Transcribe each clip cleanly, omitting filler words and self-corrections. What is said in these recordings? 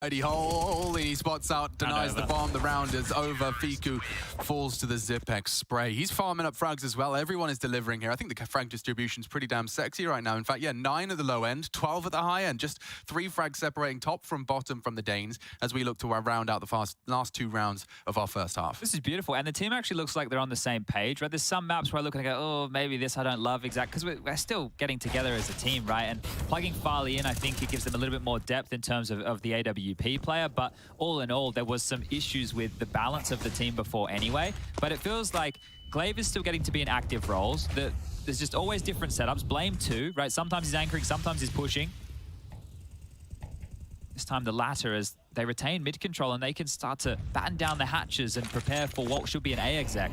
Hole, he spots out, denies the bomb, the round is over. Fiku falls to the Zipex spray. He's farming up frags as well. Everyone is delivering here. I think the frag distribution's pretty damn sexy right now. In fact, yeah, 9 at the low end, 12 at the high end. Just 3 frags separating top from bottom from the Danes as we look to round out the last 2 rounds of our first half. This is beautiful, and the team actually looks like they're on the same page, right? There's some maps where I look and I go, oh, maybe this I don't love exactly, because we're still getting together as a team, right? And plugging Farley in, I think it gives them a little bit more depth in terms of the AWP player, but all in all, there was some issues with the balance of the team before anyway. But it feels like Glaive is still getting to be in active roles. There's just always different setups. Blame too, right? Sometimes he's anchoring, sometimes he's pushing. This time the latter, as they retain mid control and they can start to batten down the hatches and prepare for what should be an A exec.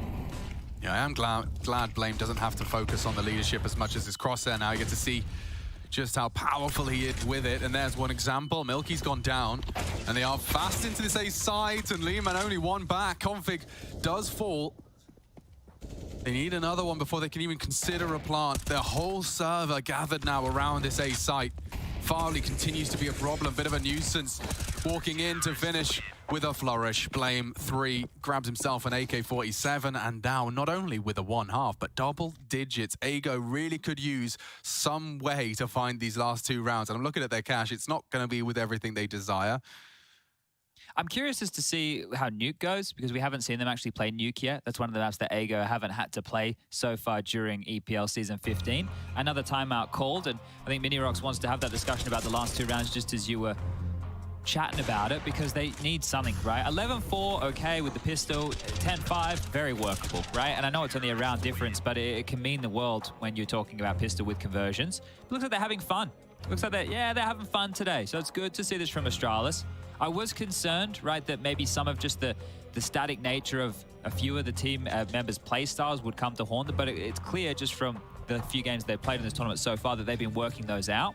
Yeah, I am glad Blame doesn't have to focus on the leadership as much as his crosshair now. You get to see just how powerful he is with it, and there's one example. Milky's gone down, and they are fast into this A site, and Lehman only one back. Config does fall. They need another one before they can even consider a plant. Their whole server gathered now around this A site. Farley continues to be a problem, bit of a nuisance. Walking in to finish with a flourish. Blame 3 grabs himself an AK-47, and now not only with a 1/2, but double digits. Csgo really could use some way to find these last 2 rounds. And I'm looking at their cash. It's not going to be with everything they desire. I'm curious as to see how Nuke goes, because we haven't seen them actually play Nuke yet. That's one of the maps that Csgo haven't had to play so far during EPL Season 15. Another timeout called, and I think Minirox wants to have that discussion about the last 2 rounds just as you were chatting about it, because they need something, right? 11-4, okay, with the pistol. 10-5, very workable, right? And I know it's only a round difference, but it can mean the world when you're talking about pistol with conversions. It looks like they're having fun. Looks like they're having fun today. So it's good to see this from Astralis. I was concerned, right, that maybe some of just the static nature of a few of the team members' play styles would come to haunt them, but it's clear just from the few games they've played in this tournament so far that they've been working those out.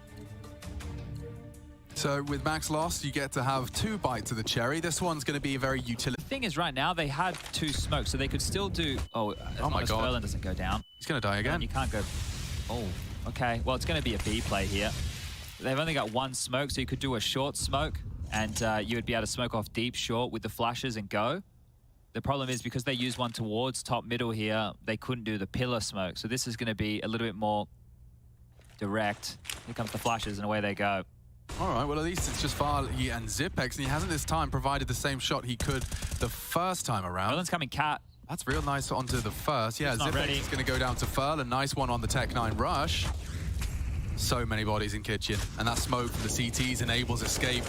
So with Max lost, you get to have 2 bites of the cherry. This one's going to be a very utility. The thing is, right now, they had 2 smokes, so they could still do... Oh my God. Ferland doesn't go down. He's going to die again. You can't go... Oh, okay. Well, it's going to be a B play here. They've only got 1 smoke, so you could do a short smoke, and you would be able to smoke off deep short with the flashes and go. The problem is, because they use one towards top middle here, they couldn't do the pillar smoke. So this is going to be a little bit more direct. Here comes the flashes, and away they go. All right, well, at least it's just Farley and Zipex, and he hasn't this time provided the same shot he could the first time around. Ferland's coming cat. That's real nice onto the first. Yeah, Zipex is going to go down to Ferland. Nice one on the Tech 9 rush. So many bodies in kitchen, and that smoke from the CTs enables escape.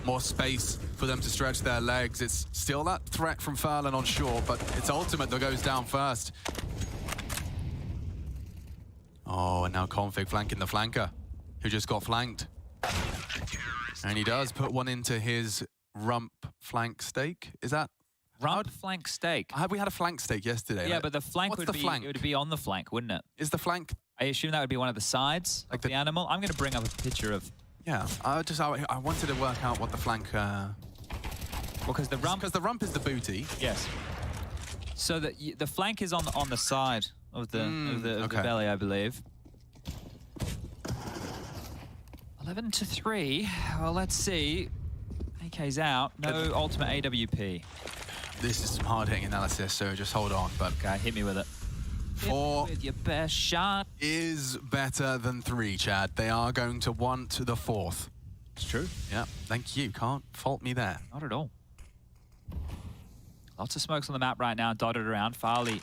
More space for them to stretch their legs. It's still that threat from Ferland on short, but it's Ultimate that goes down first. Oh, and now Config flanking the flanker, who just got flanked. And he does put one into his rump flank stake. Is that? Rump flank stake? We had a flank stake yesterday. Yeah, but the flank would be on the flank, wouldn't it? Is the flank? I assume that would be one of the sides of the animal. I'm going to bring up a picture of... Yeah, I wanted to work out what the flank... Well, because the rump is the booty. Yes. So the flank is on the side of the belly, I believe. 11-3. Well, let's see. AK's out. No ultimate AWP. This is some hard-hitting analysis, so just hold on. But okay, hit me with it. 4 with your best shot is better than 3, Chad. They are going to want the 4th. It's true. Yeah, thank you. Can't fault me there. Not at all. Lots of smokes on the map right now, dotted around. Farley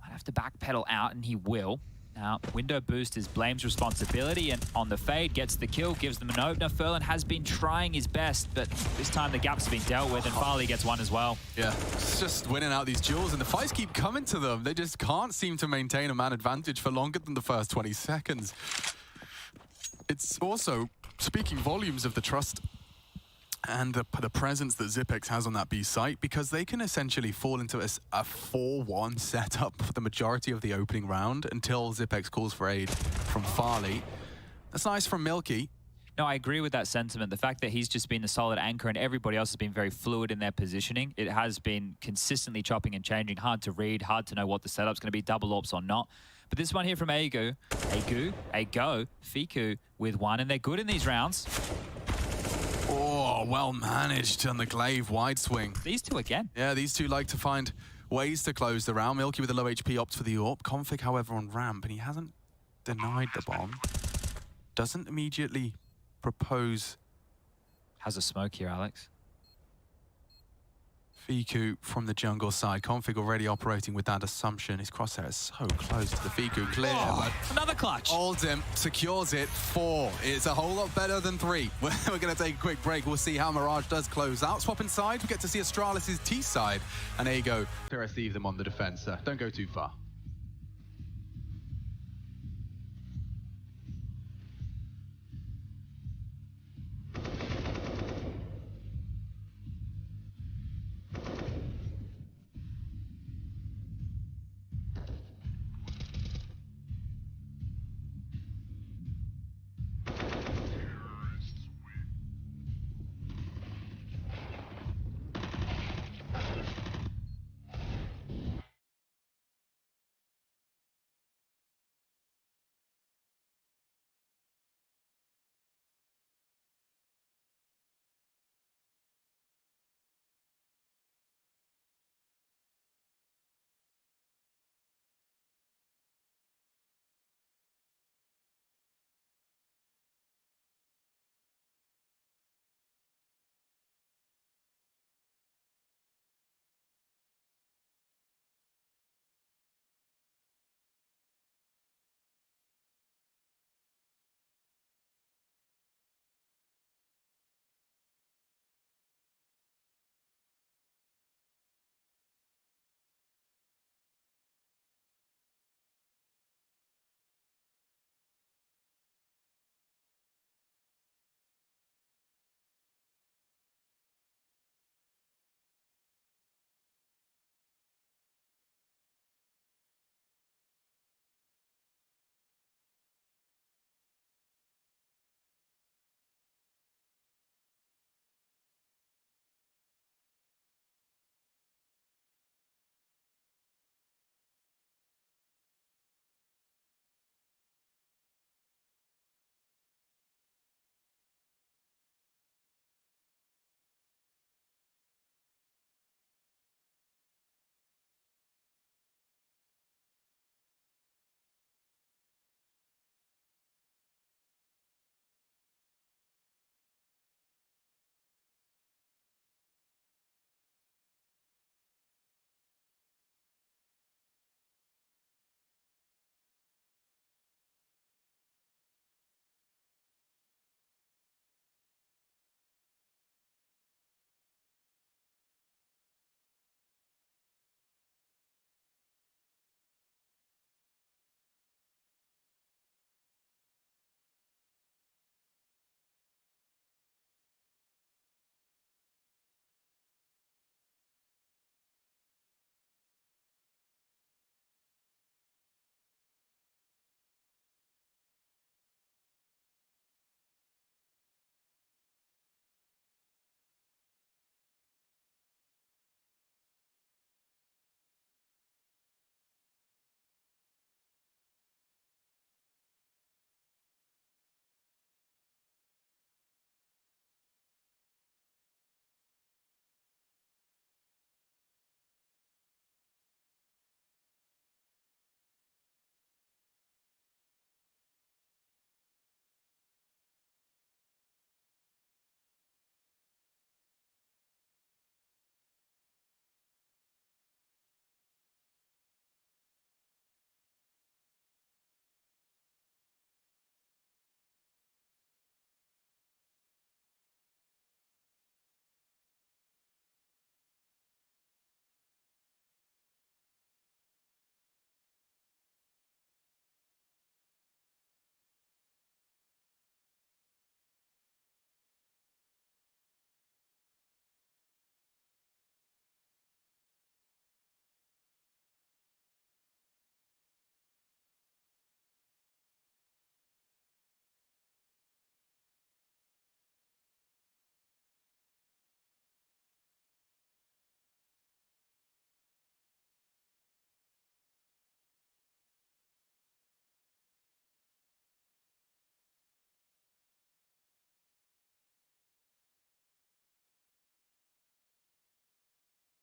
might have to backpedal out, and he will. Now, window boost is Blame's responsibility, and on the fade, gets the kill, gives them an opener. Ferland has been trying his best, but this time the gap's been dealt with, and Farley gets one as well. Yeah, it's just winning out these duels, and the fights keep coming to them. They just can't seem to maintain a man advantage for longer than the first 20 seconds. It's also speaking volumes of the trust and the presence that Zipex has on that B site, because they can essentially fall into a 4-1 setup for the majority of the opening round until Zipex calls for aid from Farley. That's nice from Milky. No, I agree with that sentiment. The fact that he's just been the solid anchor and everybody else has been very fluid in their positioning. It has been consistently chopping and changing. Hard to read, hard to know what the setup's going to be, double ops or not. But this one here from Csgo, Fiku with one, and they're good in these rounds. Oh, well managed on the glaive wide swing. These two again. Yeah, these two like to find ways to close the round. Milky with the low HP opts for the AWP. Config, however, on ramp, and he hasn't denied the bomb. Doesn't immediately propose. Has a smoke here, Alex. Fiku from the jungle side. Config already operating with that assumption. His crosshair is so close to the Fiku clear, but Another clutch. Oldham secures it 4. It's a whole lot better than 3. We're going to take a quick break. We'll see how Mirage does close out. Swap inside. We get to see Astralis' T side. And there you go. To receive them on the defense. Don't go too far.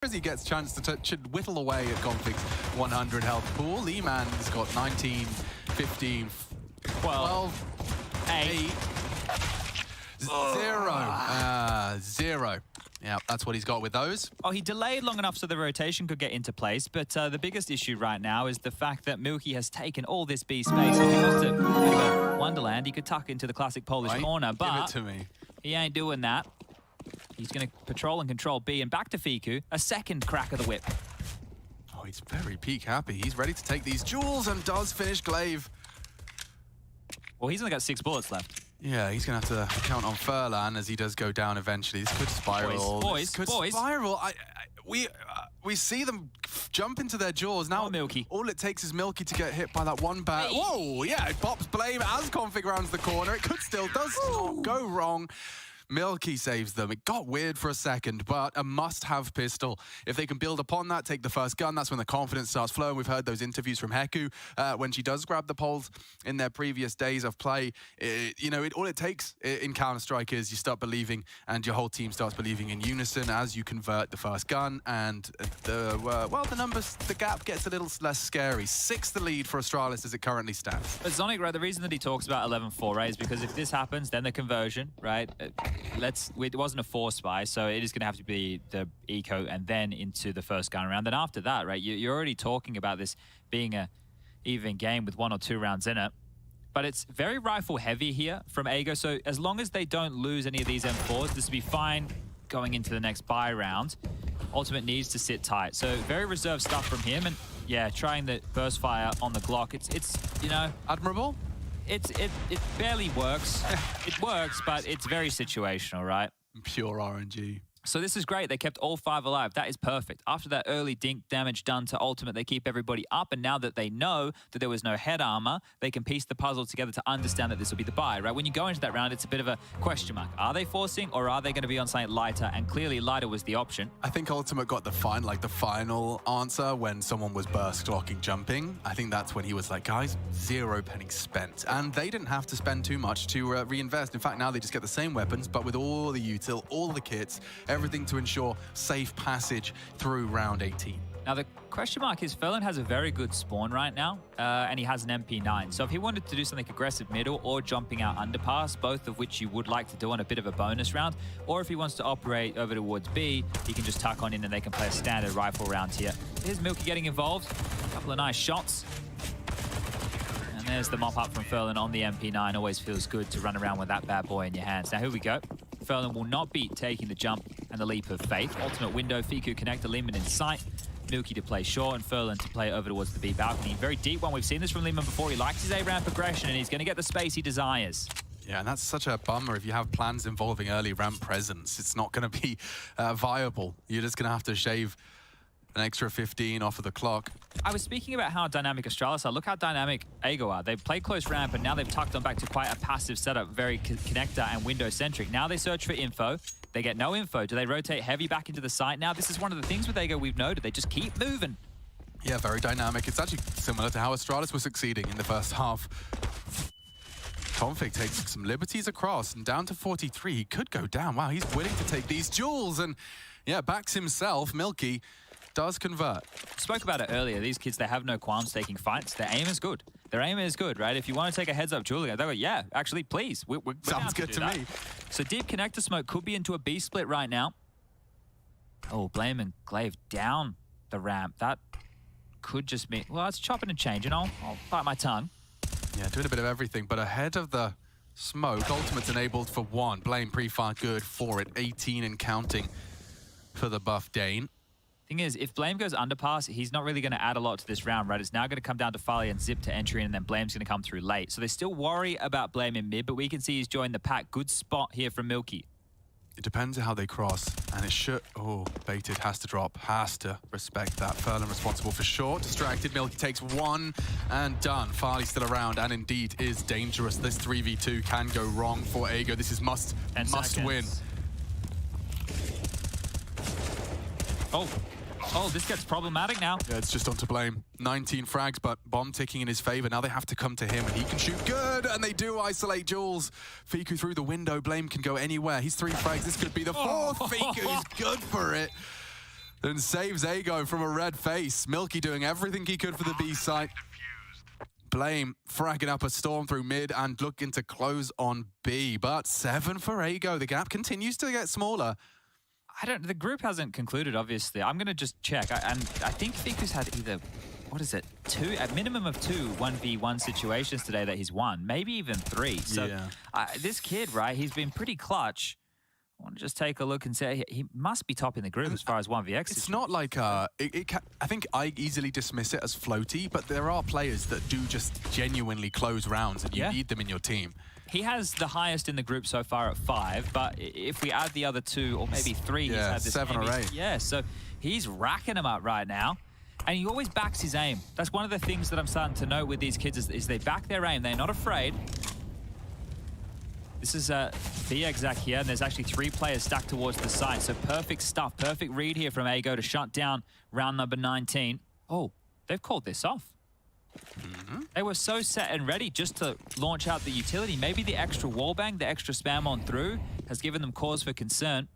as he gets a chance to whittle away at Config's 100 health pool. Leeman's got 19, 15, 12, 8, 0. Yeah, that's what he's got with those. Oh, he delayed long enough so the rotation could get into place, but the biggest issue right now is the fact that Milky has taken all this B space. If he wants to go Wonderland, he could tuck into the classic Polish corner, but give it to me. He ain't doing that. He's going to patrol and control B, and back to Fiku, a second crack of the whip. Oh, he's very peak happy. He's ready to take these jewels and does finish Glaive. Well, he's only got 6 bullets left. Yeah, he's going to have to count on Furlan as he does go down eventually. This could spiral. Boys. Spiral. We see them jump into their jaws. Now, Milky. All it takes is Milky to get hit by that one bat. Whoa, yeah, it pops Blame as Config rounds the corner. It could still, does not go wrong. Milky saves them. It got weird for a second, but a must-have pistol. If they can build upon that, take the first gun, that's when the confidence starts flowing. We've heard those interviews from Heku when she does grab the poles in their previous days of play. All it takes in Counter-Strike is you start believing, and your whole team starts believing in unison as you convert the first gun, and the gap gets a little less scary. 6th the lead for Astralis as it currently stands. But Zonic, right, the reason that he talks about 11-4, right, is because if this happens, then the conversion, right, it wasn't a 4-spy, so it is going to have to be the eco and then into the first gun round. Then after that, right, you're already talking about this being a even game with 1 or 2 rounds in it. But it's very rifle heavy here from Csgo, so as long as they don't lose any of these M4s, this will be fine going into the next buy round. Ultimate needs to sit tight. So very reserved stuff from him, and yeah, trying the burst fire on the Glock. It's admirable. It barely works. It works, but it's very situational, right? Pure RNG. So this is great. They kept all 5 alive. That is perfect. After that early dink damage done to Ultimate, they keep everybody up. And now that they know that there was no head armor, they can piece the puzzle together to understand that this will be the buy, right? When you go into that round, it's a bit of a question mark. Are they forcing, or are they going to be on something lighter? And clearly lighter was the option. I think Ultimate got the final answer when someone was burst clocking jumping. I think that's when he was like, guys, 0 pennies spent. And they didn't have to spend too much to reinvest. In fact, now they just get the same weapons, but with all the util, all the kits, everything to ensure safe passage through round 18. Now, the question mark is Furlan has a very good spawn right now, and he has an MP9. So if he wanted to do something aggressive middle or jumping out underpass, both of which you would like to do on a bit of a bonus round, or if he wants to operate over towards B, he can just tuck on in and they can play a standard rifle round here. Here's Milky getting involved. A couple of nice shots. And there's the mop up from Furlan on the MP9. Always feels good to run around with that bad boy in your hands. Now, here we go. Furlan will not be taking the jump and the leap of faith. Ultimate window, Fiku connector, Lehman in sight. Milky to play short and Furlan to play over towards the B balcony. Very deep one. We've seen this from Lehman before. He likes his A-round progression and he's going to get the space he desires. Yeah, and that's such a bummer if you have plans involving early ramp presence. It's not going to be viable. You're just going to have to shave an extra 15 off of the clock. I was speaking about how dynamic Astralis are. Look how dynamic Csgo are. They've played close ramp, and now they've tucked on back to quite a passive setup, very connector and window-centric. Now they search for info. They get no info. Do they rotate heavy back into the site now? This is one of the things with Csgo we've noted. They just keep moving. Yeah, very dynamic. It's actually similar to how Astralis was succeeding in the first half. Config takes some liberties across, and down to 43. He could go down. Wow, he's willing to take these jewels, and yeah, backs himself. Milky does convert. Spoke about it earlier. These kids, they have no qualms taking fights. Their aim is good. Their aim is good, right? If you want to take a heads up, Julia, they go, yeah, actually, please. We're Sounds good to me. So deep connector smoke could be into a B split right now. Oh, Blame and Glaive down the ramp. That could just be, well, it's chopping and changing. I'll bite my tongue. Yeah, doing a bit of everything, but ahead of the smoke, Ultimate's enabled for 1. Blame pre-fire good for it. 18 and counting for the buff Dane. Thing is, if Blame goes underpass, he's not really going to add a lot to this round, right? It's now going to come down to Farley and Zip to entry, and then Blame's going to come through late. So they still worry about Blame in mid, but we can see he's joined the pack. Good spot here from Milky. It depends on how they cross, and it should... Oh, baited, has to drop, has to respect that. Furlan responsible for short, distracted. Milky takes 1 and done. Farley still around, and indeed is dangerous. This 3v2 can go wrong for Csgo. This is must win. Oh, this gets problematic now. Yeah, it's just on to Blame. 19 frags, but bomb ticking in his favor. Now they have to come to him, and he can shoot good, and they do isolate Jules. Fiku through the window. Blame can go anywhere. He's 3 frags. This could be the 4th. Fiku's good for it. and saves Csgo from a red face. Milky doing everything he could for the B site. Blame fragging up a storm through mid and looking to close on B. But 7 for Csgo. The gap continues to get smaller. The group hasn't concluded, obviously. I'm going to just check. And I think Fiku's had either, what is it, a minimum of 2 1v1 situations today that he's won, maybe even 3. So yeah. This kid, right, he's been pretty clutch. I want to just take a look and say he must be topping the group as far as 1vx. It's not like, I think I easily dismiss it as floaty, but there are players that do just genuinely close rounds and you need them in your team. He has the highest in the group so far at 5, but if we add the other 2 or maybe 3, he's had this 7 or 8. Yeah, so he's racking them up right now. And he always backs his aim. That's one of the things that I'm starting to note with these kids is they back their aim. They're not afraid. This is the exact here, and there's actually 3 players stacked towards the side. So perfect stuff, perfect read here from Csgo to shut down round number 19. Oh, they've called this off. They were so set and ready just to launch out the utility. Maybe the extra wallbang, the extra spam on through has given them cause for concern.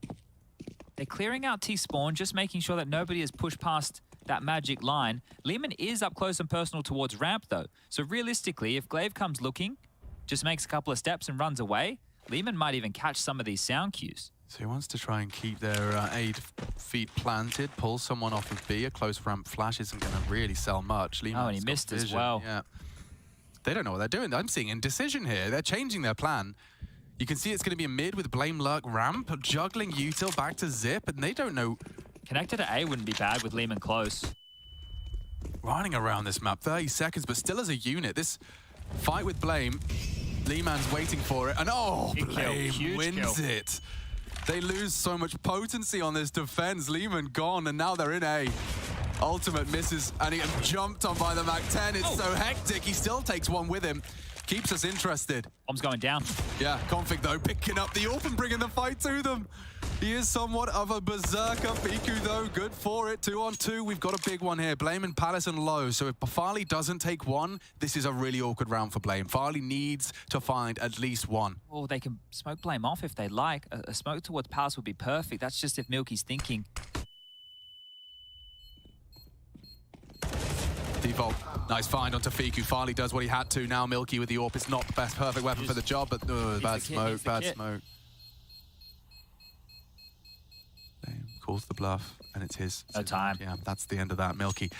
They're clearing out T-spawn, just making sure that nobody has pushed past that magic line. Lehman is up close and personal towards ramp though. So realistically, if Glaive comes looking, just makes a couple of steps and runs away, Lehman might even catch some of these sound cues. So he wants to try and keep their 8 feet planted, pull someone off of B. A close ramp flash isn't going to really sell much. Oh, and he missed as well. Yeah. They don't know what they're doing. I'm seeing indecision here. They're changing their plan. You can see it's going to be a mid with Blame Lurk ramp, juggling util back to Zip, and they don't know. Connected to A wouldn't be bad with Lehman close. Running around this map, 30 seconds, but still as a unit. This fight with Blame, Lehman's waiting for it, and Blame wins it. They lose so much potency on this defense. Lehman gone, and now they're in A. Ultimate misses, and he gets jumped on by the Mac-10. It's so hectic. He still takes one with him. Keeps us interested. Bomb's going down. Yeah, Config, though, picking up the AWP and bringing the fight to them. He is somewhat of a berserker. Fiku, though, good for it. 2-on-2. We've got a big one here. Blame and Palace and low. So if Farley doesn't take one, this is a really awkward round for Blame. Farley needs to find at least one. Oh, they can smoke Blame off if they like. A smoke towards Palace would be perfect. That's just if Milky's thinking. Default. Nice find onto Fiku. Farley does what he had to. Now Milky with the AWP. It's not the best perfect weapon for the job, but bad smoke, bad smoke. Calls the bluff, and it's his. No time. Yeah, that's the end of that. Milky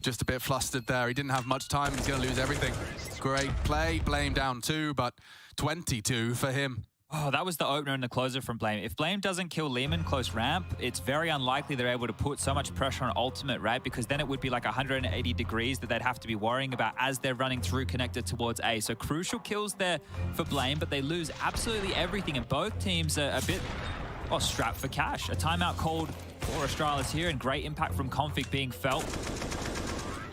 just a bit flustered there. He didn't have much time. He's going to lose everything. Great play. Blame down 2, but 22 for him. Oh, that was the opener and the closer from Blame. If Blame doesn't kill Lehman close ramp, it's very unlikely they're able to put so much pressure on ultimate, right? Because then it would be like 180 degrees that they'd have to be worrying about as they're running through connected towards A. So crucial kills there for Blame, but they lose absolutely everything, and both teams are a bit strapped for cash. A timeout called for Astralis here, and great impact from Config being felt.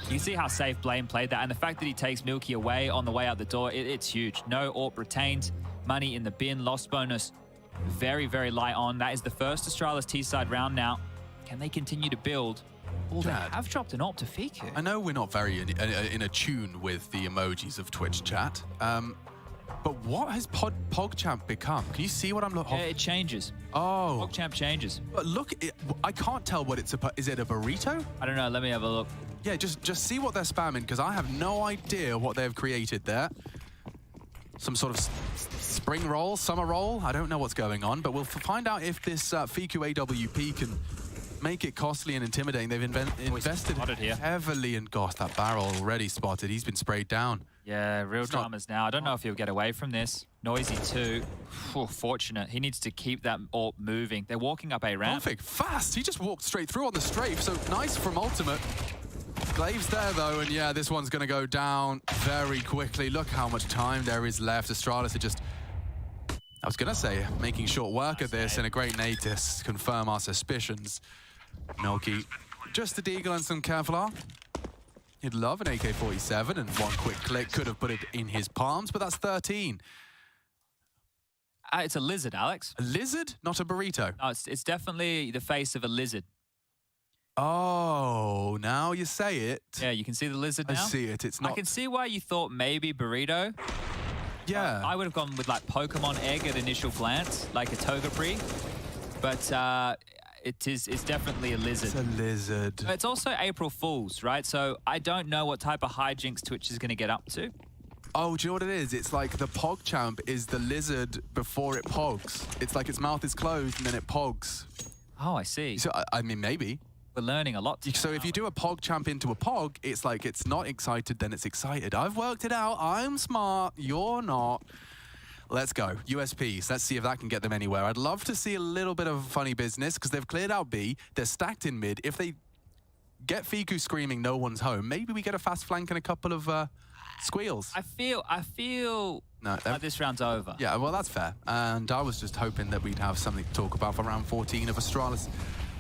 You see how safe Blame played that, and the fact that he takes Milky away on the way out the door, it's huge. No AWP retained. Money in the bin, lost bonus very, very light on. That is the first Astralis T-side round now. Can they continue to build? Oh, they have dropped an AWP to Fiku. I know we're not very in a tune with the emojis of Twitch chat, but what has PogChamp become? Can you see what I'm looking? Yeah, it changes. Oh. PogChamp changes. But look, I can't tell what it's is it a burrito? I don't know, let me have a look. Yeah, just see what they're spamming, because I have no idea what they've created there. Some sort of spring roll, summer roll. I don't know what's going on, but we'll find out if this Fiku AWP can make it costly and intimidating. They've invested heavily in Goth. That barrel already spotted. He's been sprayed down. Yeah, real dramas now. I don't know if he'll get away from this. Noisy too. Fortunate. He needs to keep that AWP moving. They're walking up A ramp. Perfect. Fast. He just walked straight through on the strafe. So nice from Ultimate. Glaive's there though, and yeah, this one's going to go down very quickly. Look how much time there is left. Astralis are just, I was going to say, making short work of this, and a great nade to confirm our suspicions. Milky, just a deagle and some Kevlar. He'd love an AK-47, and one quick click could have put it in his palms, but that's 13. It's a lizard, Alex. A lizard? Not a burrito? No, it's definitely the face of a lizard. Oh, now you say it. Yeah, you can see the lizard now? I see it. It's not... I can see why you thought maybe burrito. Yeah. I would have gone with like Pokemon egg at initial glance, like a Togepi. But It's definitely a lizard. It's a lizard. But it's also April Fool's, right? So I don't know what type of hijinks Twitch is going to get up to. Oh, do you know what it is? It's like the PogChamp is the lizard before it pogs. It's like its mouth is closed and then it pogs. Oh, I see. So, I mean, maybe. We're learning a lot today. So if you do a PogChamp into a Pog, it's like it's not excited, then it's excited. I've worked it out. I'm smart. You're not. Let's go. USPs. Let's see if that can get them anywhere. I'd love to see a little bit of funny business because they've cleared out B. They're stacked in mid. If they get Fiku screaming no one's home, maybe we get a fast flank and a couple of squeals. I feel No, like this round's over. Yeah, well, that's fair. And I was just hoping that we'd have something to talk about for round 14 of Astralis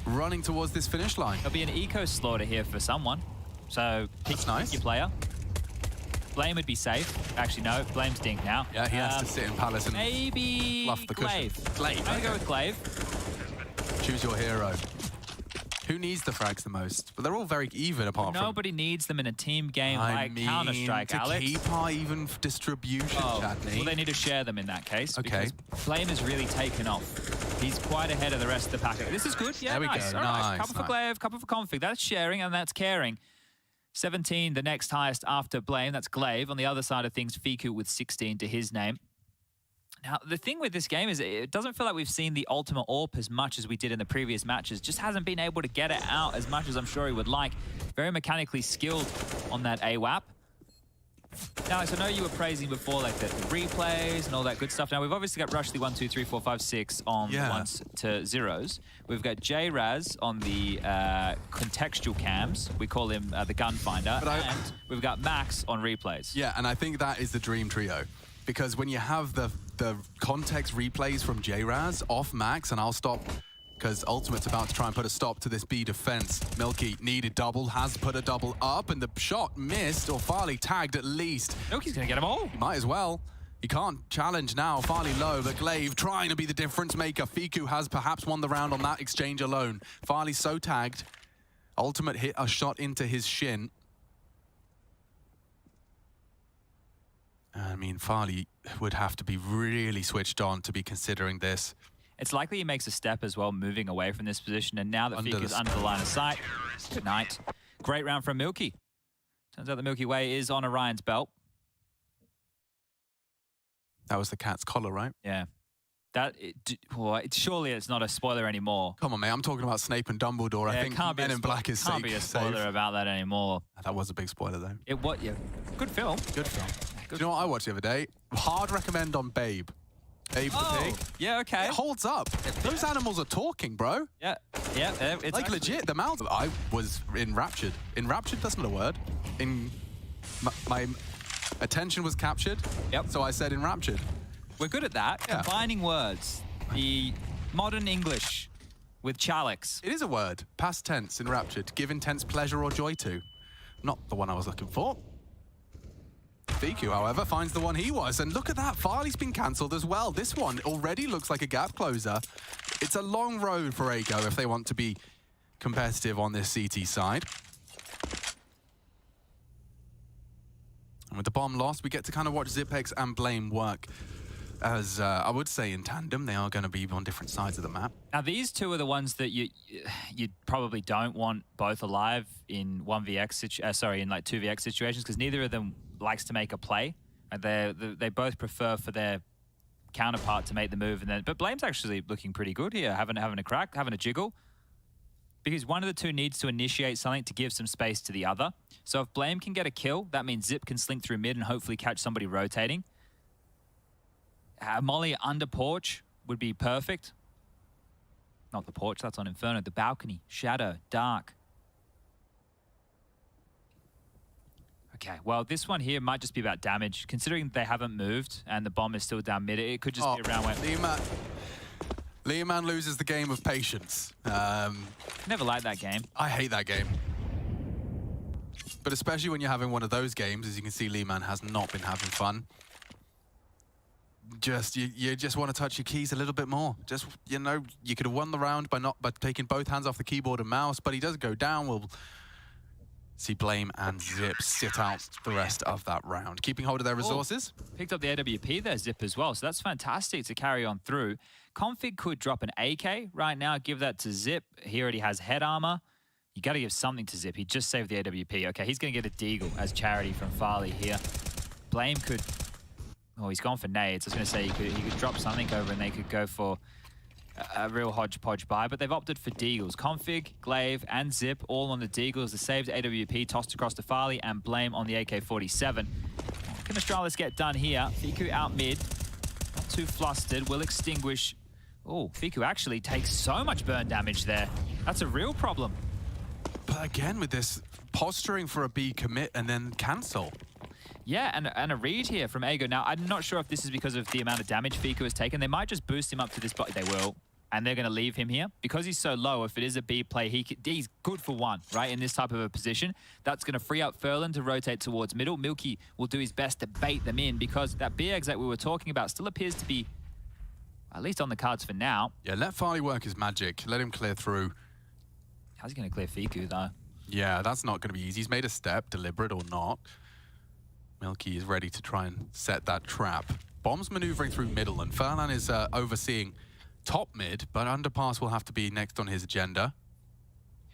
running towards this finish line. There'll be an eco slaughter here for someone. So pick your player. Blame would be safe. Actually, no, Blame's dink now. Yeah, he has to sit in Palace and maybe fluff the cushion. Glaive. I'm gonna go with Glaive. Choose your hero. Who needs the frags the most? But they're all very even apart from... Nobody needs them in a team game like Counter-Strike, Alex. To keep our even distribution, Chadney. Well, they need to share them in that case. Okay. Because Blame has really taken off. He's quite ahead of the rest of the pack. This is good. Yeah, there we nice. go. All nice. right. Couple for Glaive, couple for Config. That's sharing and that's caring. 17, the next highest after Blame. That's Glaive. On the other side of things, Fiku with 16 to his name. Now, the thing with this game is it doesn't feel like we've seen the ultimate AWP as much as we did in the previous matches. Just hasn't been able to get it out as much as I'm sure he would like. Very mechanically skilled on that AWAP. Now, Alex, I know you were praising before like the replays and all that good stuff. Now, we've obviously got Rushley 1, 2, 3, 4, 5, 6 on the ones to zeros. We've got J-Raz on the contextual cams. We call him the gun finder. And we've got Max on replays. Yeah, and I think that is the dream trio. Because when you have the context replays from J-Raz off Max, and I'll stop because Ultimate's about to try and put a stop to this B defense. Milky needed double, has put a double up, and the shot missed, or Farley tagged at least. Milky's gonna get them all. He might as well. He can't challenge now. Farley low, but Glaive trying to be the difference maker. Fiku has perhaps won the round on that exchange alone. Farley's so tagged. Ultimate hit a shot into his shin. I mean, Farley would have to be really switched on to be considering this. It's likely he makes a step as well, moving away from this position. And now that Fiku's under the line of sight, good night. Great round from Milky. Turns out the Milky Way is on Orion's belt. That was the cat's collar, right? Yeah. Surely it's not a spoiler anymore. Come on, mate. I'm talking about Snape and Dumbledore. I think Men in Black is safe. Can't be a spoiler about that anymore. That was a big spoiler, though. Yeah. Good film. Good film. Do you know what I watched the other day? Hard recommend on Babe. Babe the pig. Yeah, okay. It holds up. Those animals are talking, bro. Yeah. It's like actually legit, the mouths. I was enraptured. Enraptured, that's not a word. My attention was captured. Yep. So I said enraptured. We're good at that. Yeah. Combining words. The modern English with Chalix. It is a word. Past tense, enraptured. Give intense pleasure or joy to. Not the one I was looking for. Fiku, however, finds the one he was. And look at that. Farley's been cancelled as well. This one already looks like a gap closer. It's a long road for Csgo if they want to be competitive on this CT side. And with the bomb lost, we get to kind of watch Zipex and Blame work. As I would say in tandem, they are going to be on different sides of the map. Now, these two are the ones that you probably don't want both alive in 1vx, in like 2vx situations, because neither of them likes to make a play. They both prefer for their counterpart to make the move, but Blame's actually looking pretty good here, having a crack, having a jiggle, because one of the two needs to initiate something to give some space to the other. So if Blame can get a kill, that means Zip can slink through mid and hopefully catch somebody rotating. Molly under porch would be perfect. Not the porch, that's on Inferno. The balcony, shadow, dark. Okay, well, this one here might just be about damage. Considering they haven't moved and the bomb is still down mid, it could just be around where... Leoman loses the game of patience. Never liked that game. I hate that game. But especially when you're having one of those games, as you can see, Leoman has not been having fun. You just want to touch your keys a little bit more. Just, you know, you could have won the round by taking both hands off the keyboard and mouse, but he does go down. We'll See Blame and Zip sit out the rest of that round, keeping hold of their resources. Picked up the AWP there, Zip, as well, so that's fantastic to carry on through. Config could drop an AK right now, give that to Zip. He already has head armor. You got to give something to Zip. He just saved the AWP. Okay, he's going to get a Deagle as charity from Farley here. Blame could... Oh, he's gone for nades. I was going to say he could drop something over and they could go for a real hodgepodge buy, but they've opted for Deagles. Config, Glaive, and Zip all on the Deagles. The saved AWP tossed across to Farley and Blame on the AK-47. What can Astralis get done here? Fiku out mid. Not too flustered. Will extinguish. Oh, Fiku actually takes so much burn damage there. That's a real problem. But again, with this posturing for a B commit and then cancel. Yeah, and a read here from Csgo. Now, I'm not sure if this is because of the amount of damage Fiku has taken. They might just boost him up to this, but they will. And they're going to leave him here. Because he's so low, if it is a B play, he's good for one, right, in this type of a position. That's going to free up Furlan to rotate towards middle. Milky will do his best to bait them in because that B exit we were talking about still appears to be at least on the cards for now. Yeah, let Farley work his magic. Let him clear through. How's he going to clear Fiku, though? Yeah, that's not going to be easy. He's made a step, deliberate or not. Milky is ready to try and set that trap. Bomb's maneuvering through middle, and Furlan is overseeing top mid, but underpass will have to be next on his agenda.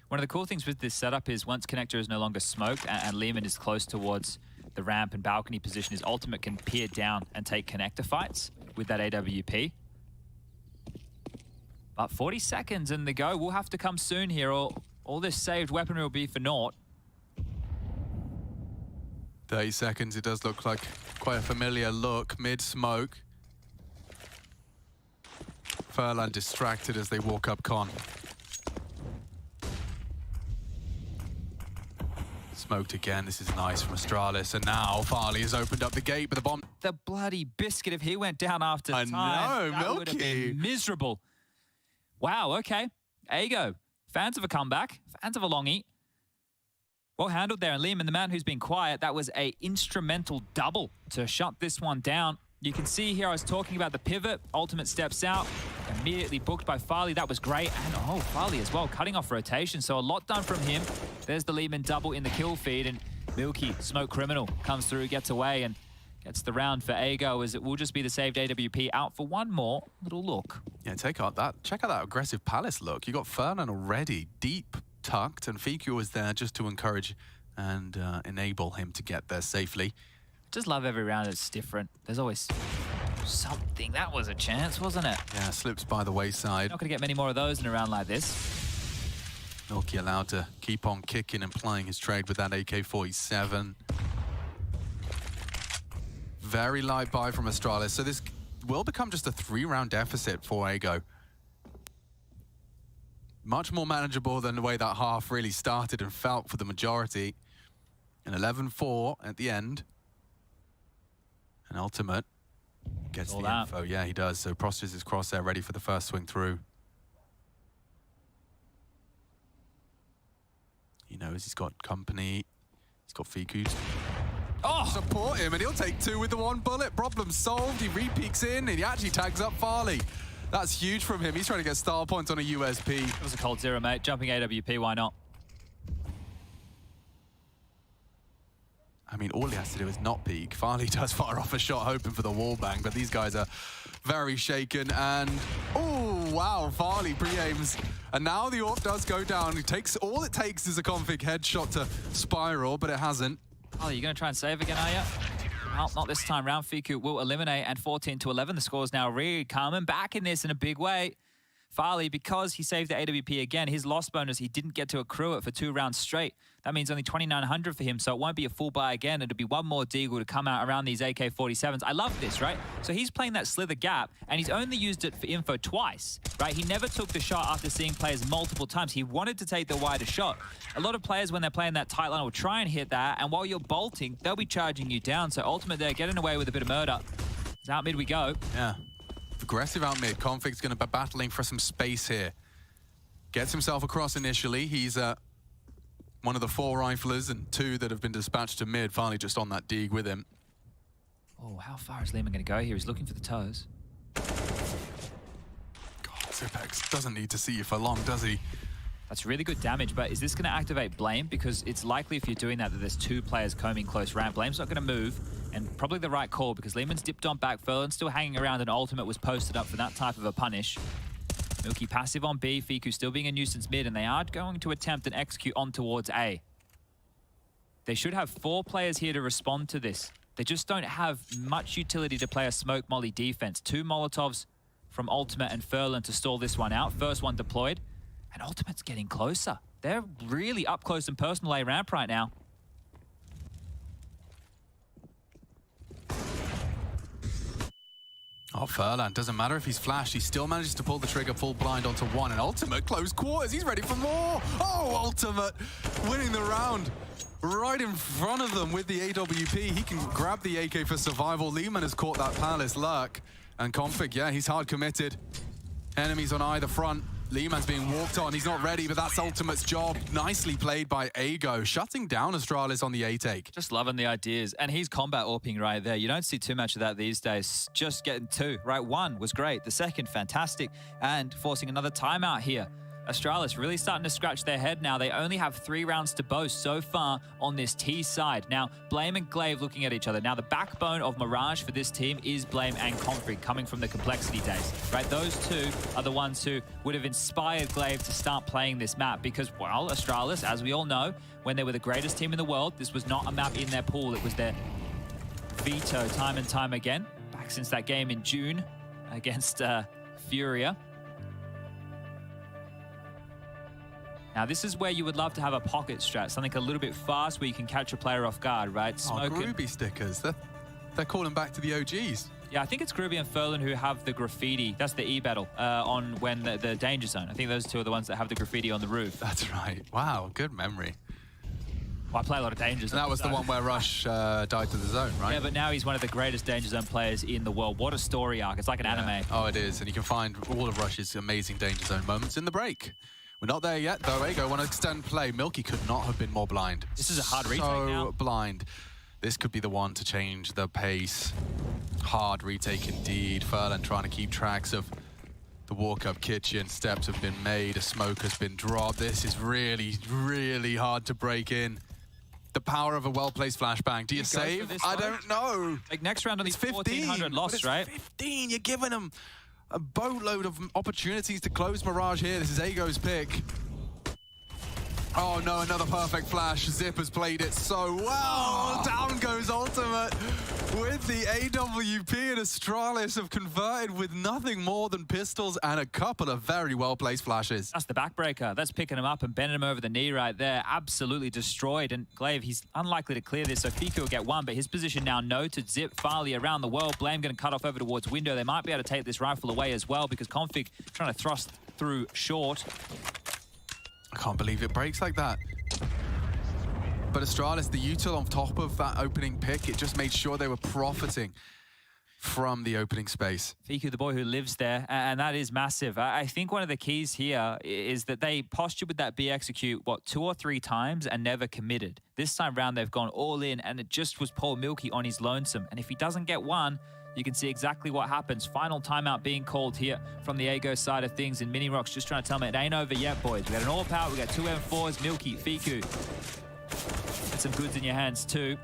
One of the cool things with this setup is once connector is no longer smoked and Lehman is close towards the ramp and balcony position, his ultimate can peer down and take connector fights with that AWP. But 40 seconds and the go will have to come soon here, or all this saved weaponry will be for naught. 30 seconds, it does look like quite a familiar look, mid-smoke. Furlan distracted as they walk up con. Smoked again, this is nice from Astralis, and now Farley has opened up the gate, but the bomb... The bloody biscuit, if he went down after time, know, that would have been miserable. Wow, okay. Csgo, fans of a comeback, fans of a longie. Well handled there, and Lehman, the man who's been quiet, that was a instrumental double to shut this one down. You can see here I was talking about the pivot, ultimate steps out, immediately booked by Farley, that was great, and oh, Farley as well, cutting off rotation, so a lot done from him. There's the Lehman double in the kill feed, and Milky, Smoke Criminal, comes through, gets away, and gets the round for Csgo, as it will just be the saved AWP out for one more little look. Yeah, check out that aggressive Palace look. You got Furlan already deep tucked, and Fiku was there just to encourage and enable him to get there safely. Just love every round, it's different. There's always something. That was a chance, wasn't it? Yeah, slips by the wayside. Not going to get many more of those in a round like this. Milky allowed to keep on kicking and plying his trade with that AK-47. Very light buy from Astralis, so this will become just a 3-round deficit for Csgo. Much more manageable than the way that half really started and felt for the majority. An 11-4 at the end. An ultimate gets all the that info. Yeah, he does. So Prosters is crosshair ready for the first swing through. He knows he's got company. He's got Fiku. Oh! Support him, and he'll take 2 with the 1 bullet. Problem solved. He re-peeks in, and he actually tags up Farley. That's huge from him. He's trying to get style points on a USP. It was a cold zero, mate. Jumping AWP, why not? I mean, all he has to do is not peek. Farley does fire off a shot, hoping for the wall bang, but these guys are very shaken, and... Oh, wow, Farley pre-aims. And now the AWP does go down. All it takes is a config headshot to spiral, but it hasn't. Oh, you're going to try and save again, are you? Well, not this time round. Fiku will eliminate, and 14-11. The score is now really coming back in this in a big way. Farley, because he saved the AWP again, his loss bonus, he didn't get to accrue it for 2 rounds straight. That means only 2,900 for him, so it won't be a full buy again. It'll be one more Deagle to come out around these AK-47s. I love this, right? So he's playing that slither gap, and he's only used it for info twice, right? He never took the shot after seeing players multiple times. He wanted to take the wider shot. A lot of players, when they're playing that tight line, will try and hit that, and while you're bolting, they'll be charging you down. So ultimate there, getting away with a bit of murder. It's out mid we go. Yeah. Aggressive out mid. Config's going to be battling for some space here. Gets himself across initially. He's one of the 4 riflers and 2 that have been dispatched to mid. Finally just on that dig with him. Oh, how far is Lehman going to go here? He's looking for the toes. God, Zipex doesn't need to see you for long, does he? That's really good damage, but is this going to activate Blame? Because it's likely if you're doing that there's 2 players combing close ramp. Blame's not going to move, and probably the right call because Lehman's dipped on back. Furlan's still hanging around, and Ultimate was posted up for that type of a punish. Milky passive on B, Fiku still being a nuisance mid, and they are going to attempt and execute on towards A. They should have 4 players here to respond to this. They just don't have much utility to play a smoke molly defense. 2 Molotovs from Ultimate and Furlan to stall this one out. First one deployed. And Ultimate's getting closer. They're really up close and personal A ramp right now. Oh, Furlan, doesn't matter if he's flashed, he still manages to pull the trigger full blind onto 1, and Ultimate close quarters, he's ready for more! Oh, Ultimate winning the round right in front of them with the AWP. He can grab the AK for survival. Lehman has caught that Palace lurk, and Config, yeah, he's hard committed. Enemies on either front. Lehman's being walked on, he's not ready, but that's Ultimate's job. Nicely played by Csgo, shutting down Astralis on the A take. Just loving the ideas, and he's combat AWPing right there. You don't see too much of that these days. Just getting 2, right? 1 was great, the second fantastic, and forcing another timeout here. Astralis really starting to scratch their head now. They only have 3 rounds to boast so far on this T side. Now, Blame and Glaive looking at each other. Now, the backbone of Mirage for this team is Blame and Config, coming from the Complexity days, right? Those 2 are the ones who would have inspired Glaive to start playing this map because, well, Astralis, as we all know, when they were the greatest team in the world, this was not a map in their pool. It was their veto time and time again, back since that game in June against Furia. Now, this is where you would love to have a pocket strat, something a little bit fast where you can catch a player off guard, right? Smoke Groovy stickers. They're calling back to the OGs. Yeah, I think it's Groovy and Furlan who have the graffiti. That's the E-battle on when the danger zone. I think those 2 are the ones that have the graffiti on the roof. That's right. Wow, good memory. Well, I play a lot of danger zone. And that was the one where Rush died to the zone, right? Yeah, but now he's one of the greatest danger zone players in the world. What a story arc. It's like an anime. Oh, it is. And you can find all of Rush's amazing danger zone moments in the break. We're not there yet, though. Csgo want to extend play. Milky could not have been more blind. This is a hard retake now. So blind. This could be the one to change the pace. Hard retake indeed. Furlan trying to keep tracks of the walk-up kitchen. Steps have been made. A smoke has been dropped. This is really, really hard to break in. The power of a well-placed flashbang. Do you save? I don't know. Like next round only it's 15. 1,400 lost, right? 15. You're giving them a boatload of opportunities to close Mirage here. This is Csgo's pick. Oh no, another perfect flash. Zip has played it so well. Down goes Ultimate with the AWP, and Astralis have converted with nothing more than pistols and a couple of very well-placed flashes. That's the backbreaker. That's picking him up and bending him over the knee right there. Absolutely destroyed. And Glaive, he's unlikely to clear this, so Fiku will get 1, but his position now noted. Zip, Farley around the world. Blame going to cut off over towards window. They might be able to take this rifle away as well because Config trying to thrust through short. I can't believe it breaks like that. But Astralis, the util on top of that opening pick, it just made sure they were profiting from the opening space. Fiku, the boy who lives there, and that is massive. I think one of the keys here is that they postured with that B execute, what, 2 or 3 times and never committed. This time round, they've gone all in, and it just was Paul Milky on his lonesome. And if he doesn't get 1, you can see exactly what happens. Final timeout being called here from the Csgo side of things, and Mini Rock's just trying to tell me it ain't over yet, boys. We got an all-power, we got 2 M4s, Milky, Fiku. Get some goods in your hands too.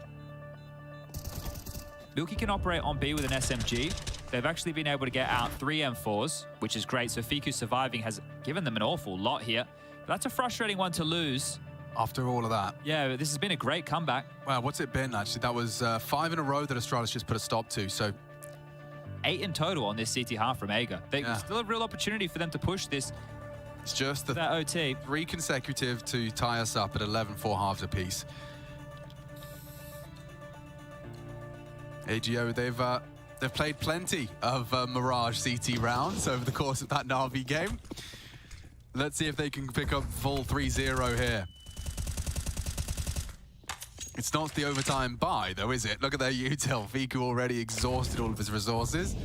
Milky can operate on B with an SMG. They've actually been able to get out 3 M4s, which is great. So Fiku surviving has given them an awful lot here. But that's a frustrating one to lose. After all of that. Yeah, but this has been a great comeback. Well, what's it been, actually? That was 5 in a row that Astralis just put a stop to, so 8 in total on this CT half from Csgo. There's still a real opportunity for them to push this. It's just that OT. 3 consecutive to tie us up at 11-4 halves apiece. AGO, they've played plenty of Mirage CT rounds over the course of that Na'Vi game. Let's see if they can pick up full 3-0 here. It's not the overtime buy, though, is it? Look at their util. Fiku already exhausted all of his resources.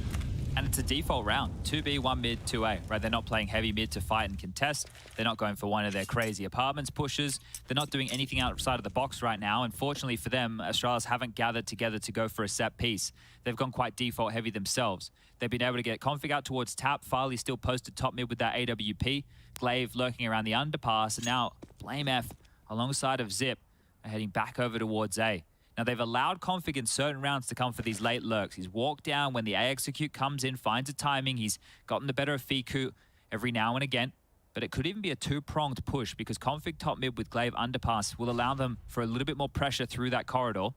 And it's a default round, 2B, 1 mid, 2A, right? They're not playing heavy mid to fight and contest. They're not going for one of their crazy apartments pushes. They're not doing anything outside of the box right now. And fortunately for them, Astralis haven't gathered together to go for a set piece. They've gone quite default heavy themselves. They've been able to get config out towards tap. Farley still posted top mid with that AWP. Glaive lurking around the underpass. And now Blame F alongside of Zip are heading back over towards A. Now, they've allowed config in certain rounds to come for these late lurks. He's walked down when the A execute comes in, finds a timing. He's gotten the better of Fiku every now and again. But it could even be a two-pronged push because config top mid with Glaive underpass will allow them for a little bit more pressure through that corridor.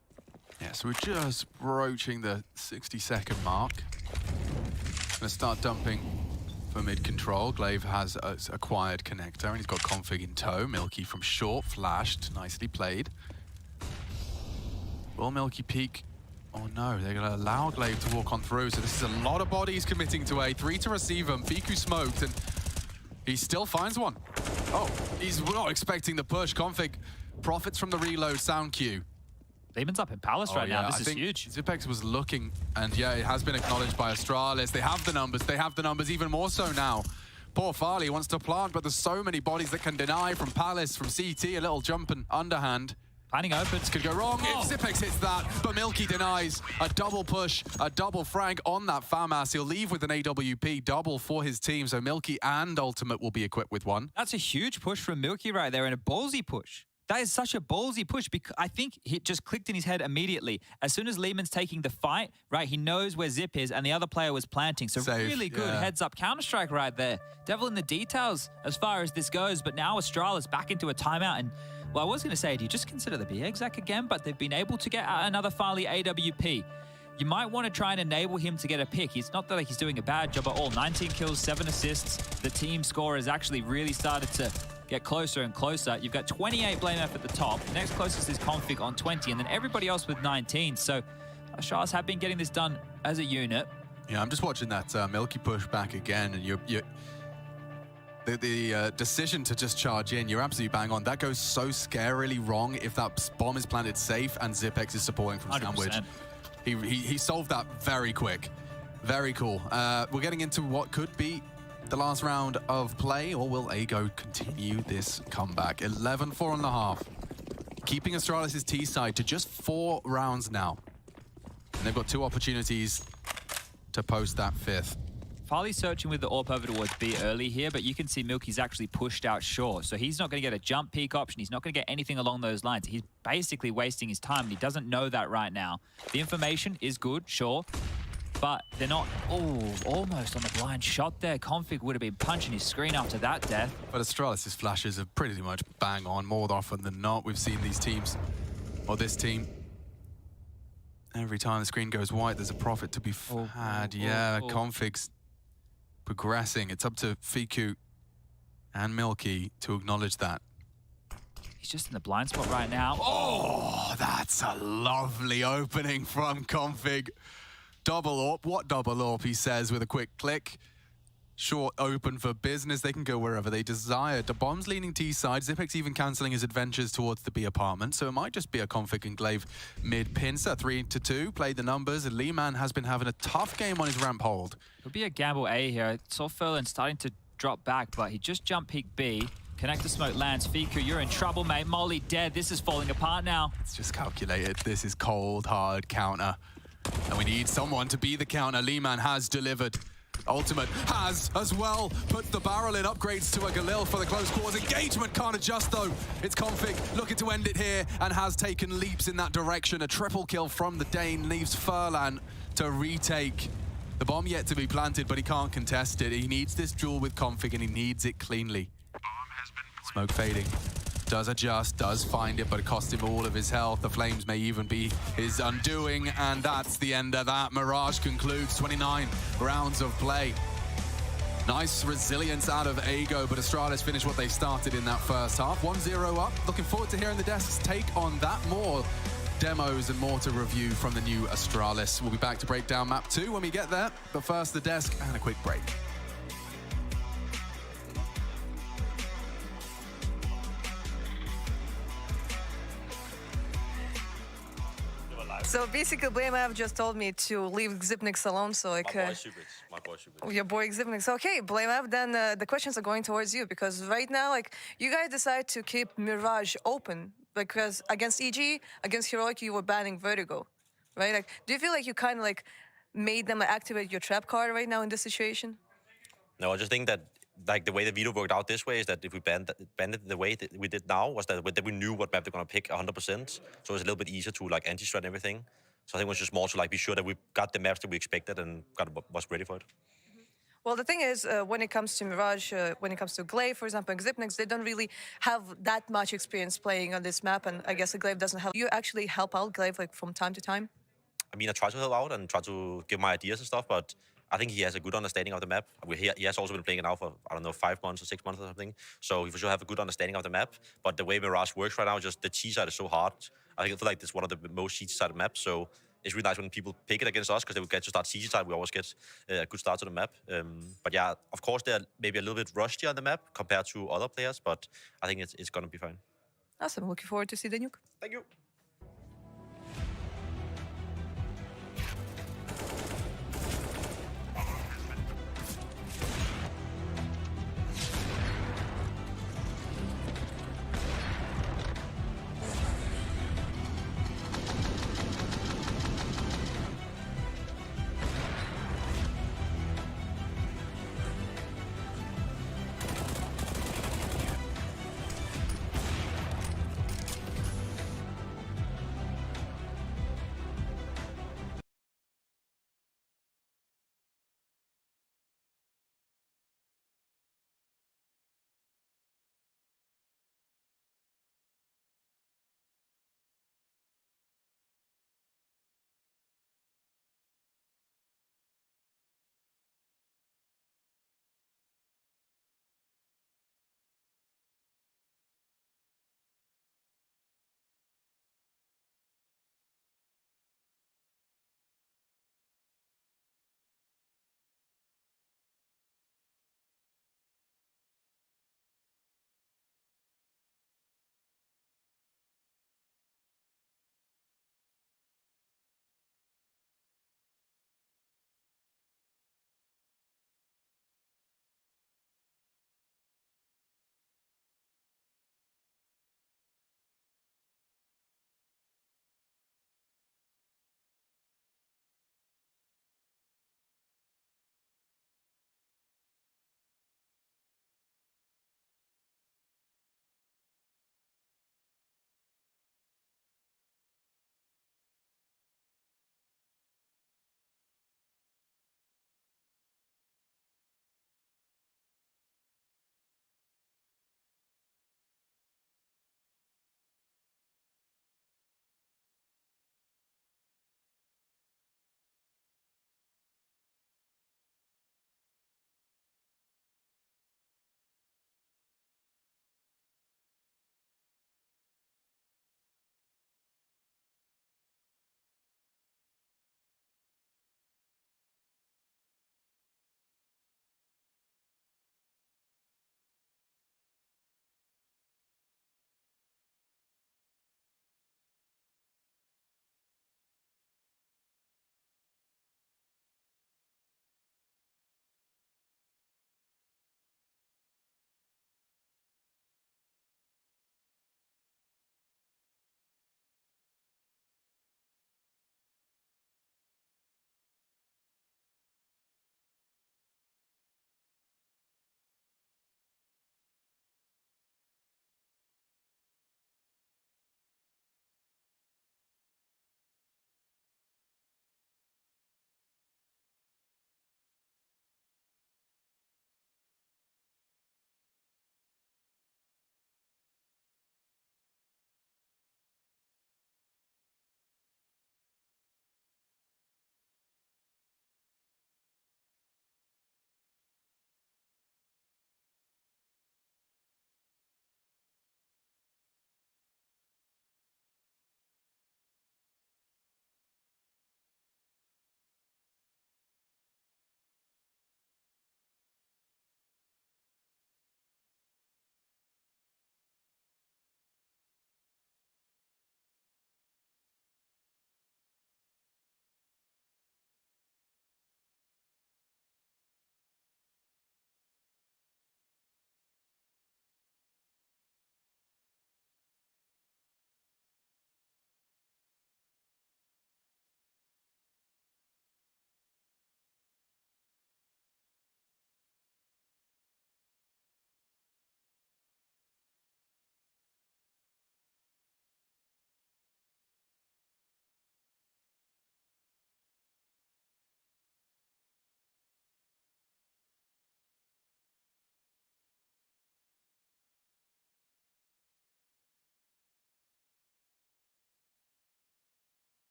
Yeah, so we're just broaching the 60-second mark. Gonna start dumping for mid-control. Glaive has acquired connector and he's got config in tow. Milky from short, flashed, nicely played. Will Milky peek? Oh no, they're going to allow Glaive to walk on through. So this is a lot of bodies committing to A. 3 to receive him. Fiku smoked and he still finds one. Oh, he's not expecting the push. Config profits from the reload sound cue. Lehman's up in Palace right now. This is huge. Zipex was looking, and yeah, it has been acknowledged by Astralis. They have the numbers. They have the numbers even more so now. Poor Farley wants to plant, but there's so many bodies that can deny from Palace, from CT, a little jump and underhand. Planning open. This could go wrong if Zipex hits that, but Milky denies. A double push, a double frag on that FAMAS. He'll leave with an AWP double for his team, so Milky and Ultimate will be equipped with one. That's a huge push from Milky right there, and a ballsy push. That is such a ballsy push because I think it just clicked in his head immediately. As soon as Lehman's taking the fight, right, he knows where Zip is and the other player was planting. So Safe, really good heads-up Counter-Strike right there. Devil in the details as far as this goes, but now Astralis back into a timeout. And, well, I was going to say, do you just consider the B exec again? But they've been able to get another Farley AWP. You might want to try and enable him to get a pick. It's not that he's doing a bad job at all. 19 kills, 7 assists. The team score has actually really started to get closer and closer. You've got 28 Blame F at the top. The next closest is Config on 20, and then everybody else with 19. So Astralis have been getting this done as a unit. Yeah, I'm just watching that Milky push back again, and the decision to just charge in, you're absolutely bang on. That goes so scarily wrong if that bomb is planted safe and Zipex is supporting from 100%. Sandwich. He solved that very quick. Very cool. We're getting into what could be the last round of play, or will Ago continue this comeback? 11-4.5. Keeping Astralis' T side to just 4 rounds now. And they've got 2 opportunities to post that 5th. Farley's searching with the AWP over towards B early here, but you can see Milky's actually pushed out short. So he's not going to get a jump peek option. He's not going to get anything along those lines. He's basically wasting his time, and he doesn't know that right now. The information is good, sure, but they're not... Oh, almost on the blind shot there. Config would have been punching his screen after that death. But Astralis' flashes are pretty much bang on more often than not. We've seen these teams, or this team, every time the screen goes white, there's a profit to be had. Config's progressing. It's up to Fiku and Milky to acknowledge that. He's just in the blind spot right now. Oh, that's a lovely opening from Config. Double AWP. What double AWP, he says with a quick click. Short open for business. They can go wherever they desire. The bomb's leaning T side. Zipex even cancelling his adventures towards the B apartment. So it might just be a Config and Glaive mid pincer. 3-2. Played the numbers. And Lehman has been having a tough game on his ramp hold. It'll be a gamble A here. I saw Furlan starting to drop back, but he just jumped peek B. Connector smoke lands. Fiku, you're in trouble, mate. Molly dead. This is falling apart now. It's just calculated. This is cold, hard counter. And we need someone to be the counter. Lehman has delivered. Ultimate has as well. Puts the barrel in, upgrades to a Galil for the close quarters. Engagement can't adjust though. It's Config looking to end it here and has taken leaps in that direction. A triple kill from the Dane leaves Furlan to retake. The bomb yet to be planted, but he can't contest it. He needs this duel with Config and he needs it cleanly. Smoke fading. Does adjust, does find it, but it cost him all of his health. The flames may even be his undoing, and that's the end of that. Mirage concludes 29 rounds of play. Nice resilience out of Ago, but Astralis finished what they started in that first half. 1-0 up. Looking forward to hearing the desk's take on that. More demos and more to review from the new Astralis. We'll be back to break down map 2 when we get there, but first the desk and a quick break. So basically, BMF just told me to leave Xipnix alone, so like, Your boy Xipnik. So okay, Blame Up, then the questions are going towards you because right now, like, you guys decide to keep Mirage open because against EG, against Heroic, you were banning Vertigo, right? Like, do you feel like you kind of like made them activate your trap card right now in this situation? No, I just think that like the way the veto worked out this way is that if we banned it the way that we did now was that we knew what map they're gonna pick 100%, so it's a little bit easier to like anti-strat and everything. So I think it was just more to like be sure that we got the maps that we expected and was ready for it. Well, the thing is, when it comes to Mirage, when it comes to Glaive, for example, and Xipnix, they don't really have that much experience playing on this map, and I guess the Glaive doesn't help. You actually help out Glaive like from time to time? I mean, I try to help out and try to give my ideas and stuff, but I think he has a good understanding of the map. He has also been playing it now for, I don't know, 5 months or 6 months or something. So he for sure have a good understanding of the map. But the way Mirage works right now, just the cheat side is so hard. I feel like it's one of the most cheat-sided maps. So it's really nice when people pick it against us because they will get to start CG side. We always get a good start to the map. But yeah, of course, they're maybe a little bit rustier on the map compared to other players, but I think it's going to be fine. Awesome. Looking forward to see the nuke. Thank you.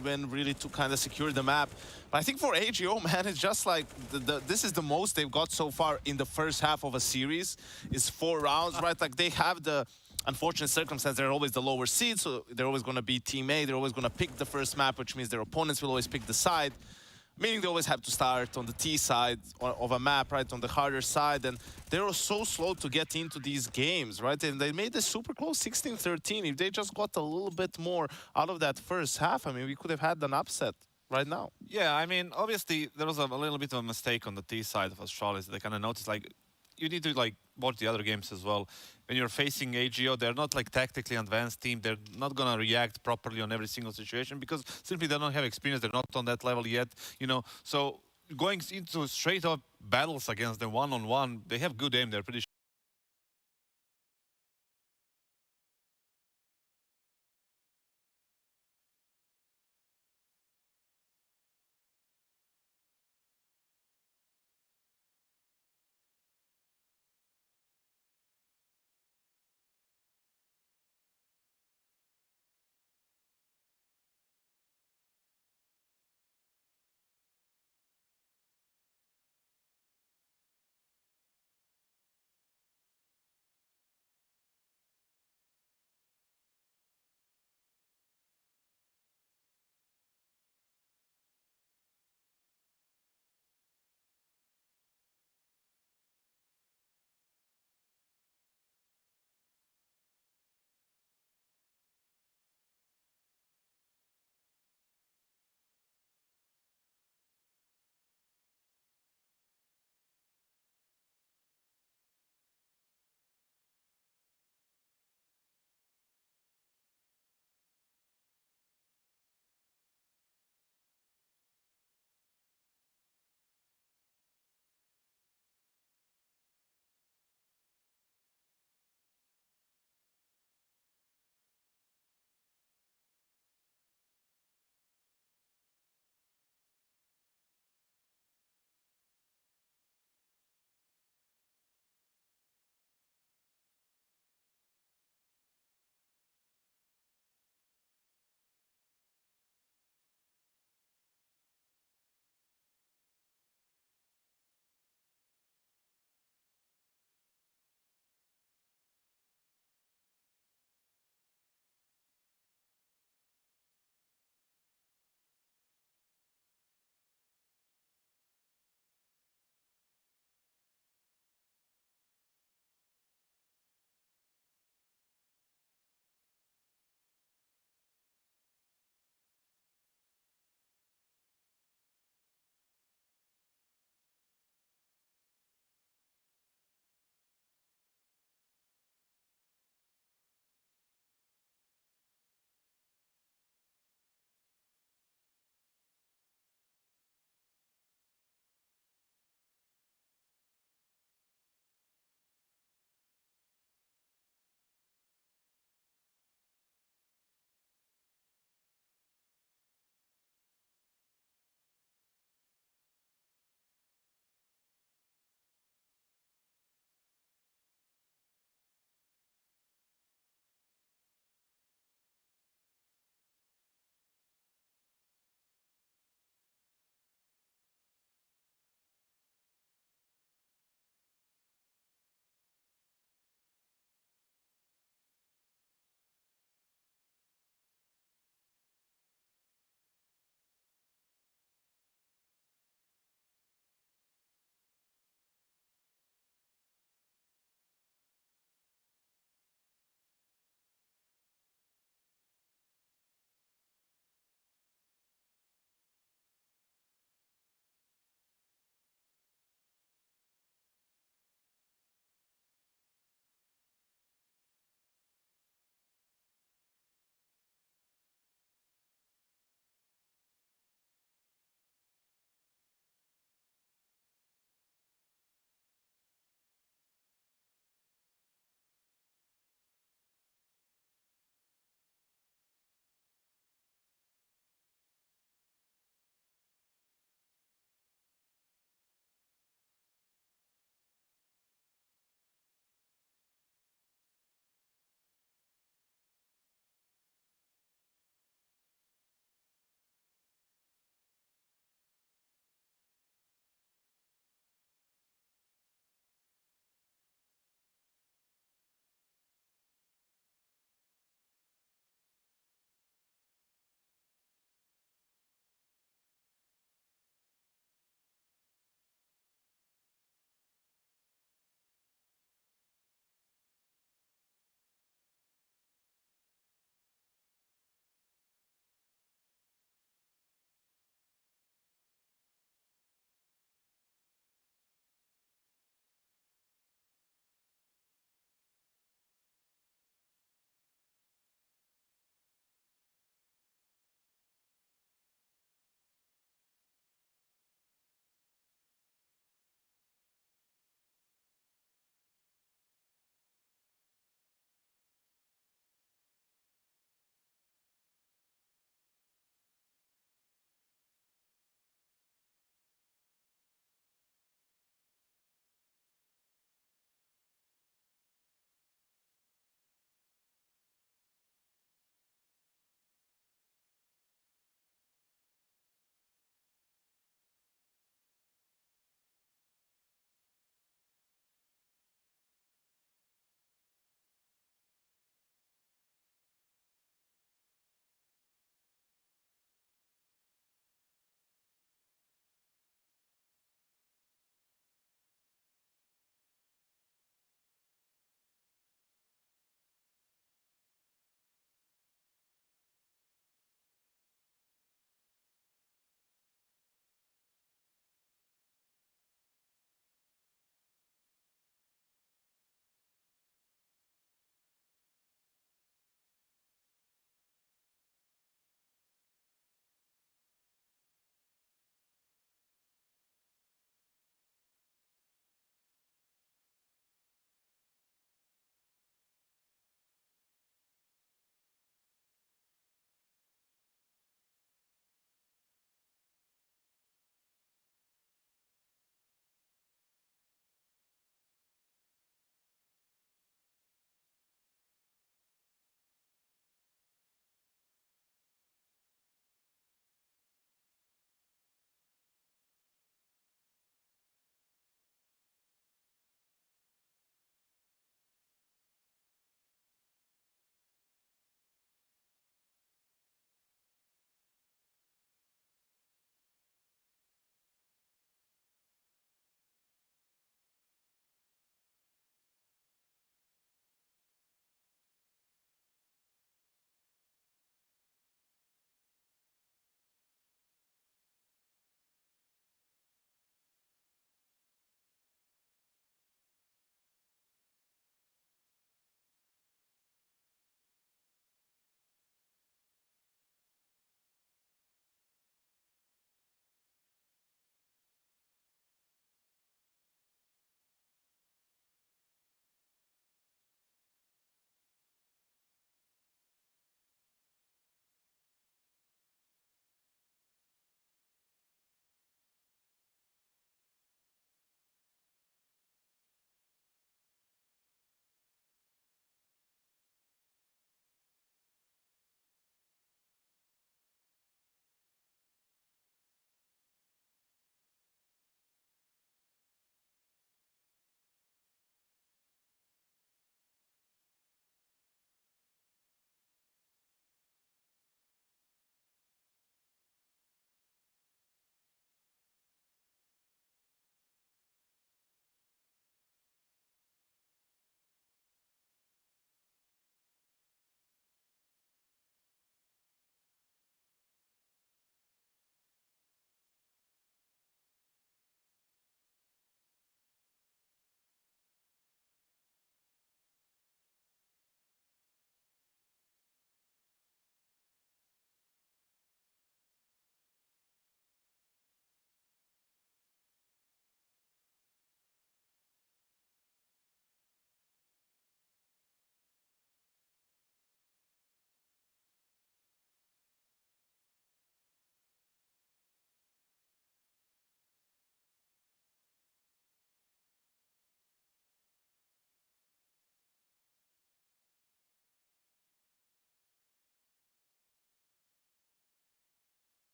win really to kind of secure the map. But I think for AGO, man, it's just like this is the most they've got so far in the first half of a series. Is 4 rounds, right? Like they have the unfortunate circumstance, they're always the lower seed, so they're always going to be team A. They're always going to pick the first map, which means their opponents will always pick the side. Meaning they always have to start on the T side of a map, right, on the harder side. And they were so slow to get into these games, right? And they made this super close, 16-13. If they just got a little bit more out of that first half, I mean, we could have had an upset right now. Yeah, I mean, obviously, there was a little bit of a mistake on the T side of Astralis. They kind of noticed, like, you need to, like, watch the other games as well. When you're facing AGO, they're not, like, tactically advanced team. They're not going to react properly on every single situation because simply they don't have experience. They're not on that level yet, you know. So going into straight-up battles against them one-on-one, they have good aim. They're pretty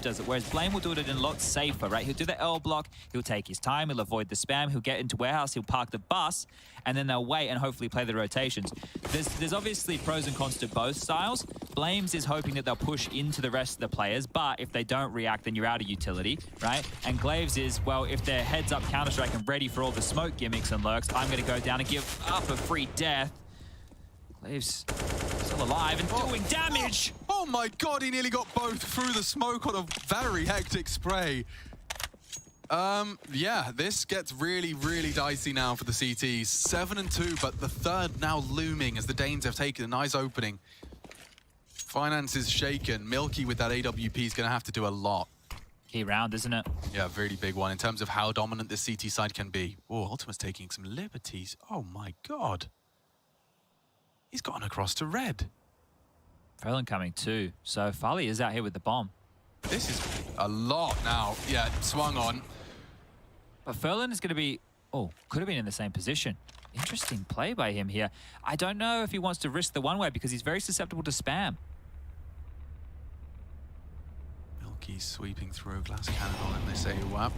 does it, whereas Blame will do it in a lot safer, right? He'll do the L block, he'll take his time, he'll avoid the spam, he'll get into warehouse, he'll park the bus, and then they'll wait and hopefully play the rotations. There's obviously pros and cons to both styles. Blames is hoping that they'll push into the rest of the players, but if they don't react, then you're out of utility, right? And Glaves is, well, if they're heads up Counter-Strike and ready for all the smoke gimmicks and lurks, I'm going to go down and give up a free death. Glaves still alive and doing damage. Oh my god, he nearly got both through the smoke on a very hectic spray. Yeah, this gets really, really dicey now for the CTs. 7-2, but the third now looming as the Danes have taken a nice opening. Finance is shaken. Milky with that AWP is going to have to do a lot. Key round, isn't it? Yeah, really big one in terms of how dominant this CT side can be. Oh, Ultimate's taking some liberties. Oh my god. He's gotten across to red. Ferlin coming too. So Farley is out here with the bomb. This is a lot now. Yeah, swung on. But Ferlin is going to be... Oh, could have been in the same position. Interesting play by him here. I don't know if he wants to risk the one-way because he's very susceptible to spam. Milky's sweeping through glass cannon on him. They say, wow.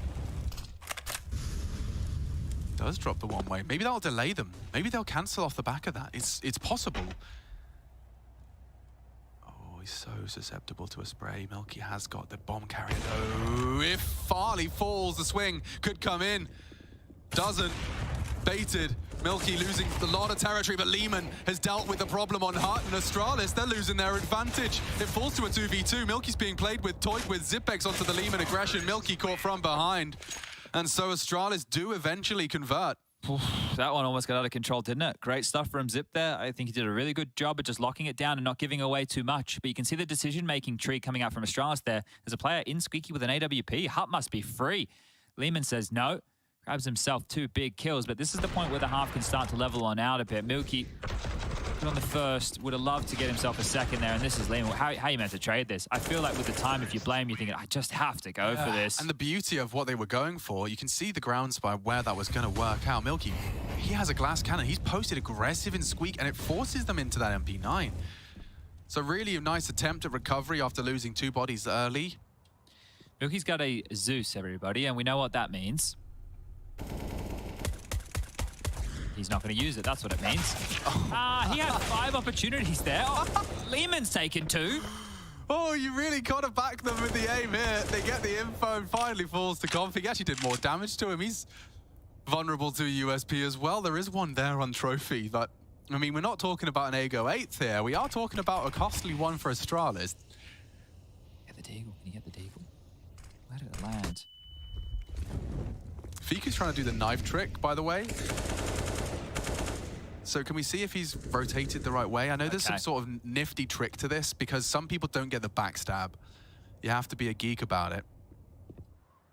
Does drop the one-way. Maybe that'll delay them. Maybe they'll cancel off the back of that. It's possible. Oh, he's so susceptible to a spray. Milky has got the bomb carrier though. If Farley falls, the swing could come in. Doesn't. Baited. Milky losing a lot of territory, but Lehman has dealt with the problem on Hart and Astralis. They're losing their advantage. It falls to a 2v2. Milky's being played with, toyed with Zipex onto the Lehman aggression. Milky caught from behind. And so Astralis do eventually convert. That one almost got out of control, didn't it? Great stuff from Zip there. I think he did a really good job of just locking it down and not giving away too much. But you can see the decision-making tree coming out from Astralis there. There's a player in Squeaky with an AWP. Hut must be free. Lehman says no. Grabs himself 2 big kills. But this is the point where the half can start to level on out a bit. Milky on the first, would have loved to get himself a second there, and this is Lehman. How you meant to trade this? I feel like with the time, if you blame, you're thinking, I just have to go for this. And the beauty of what they were going for, you can see the grounds by where that was going to work out. Milky, he has a glass cannon. He's posted aggressive in Squeak, and it forces them into that MP9. So really a nice attempt at recovery after losing 2 bodies early. Milky's got a Zeus, everybody, and we know what that means. He's not going to use it, that's what it means. He had 5 opportunities there. Oh, Lehman's taken 2. Oh, you really got to back them with the aim here. They get the info and finally falls to Conf. He actually did more damage to him. He's vulnerable to a USP as well. There is one there on Trophy, but I mean, we're not talking about an Ago 8th here. We are talking about a costly one for Astralis. Get the Deagle. Can you get the Deagle? Where did it land? Fiku's trying to do the knife trick, by the way. So can we see if he's rotated the right way? I know there's some sort of nifty trick to this because some people don't get the backstab. You have to be a geek about it.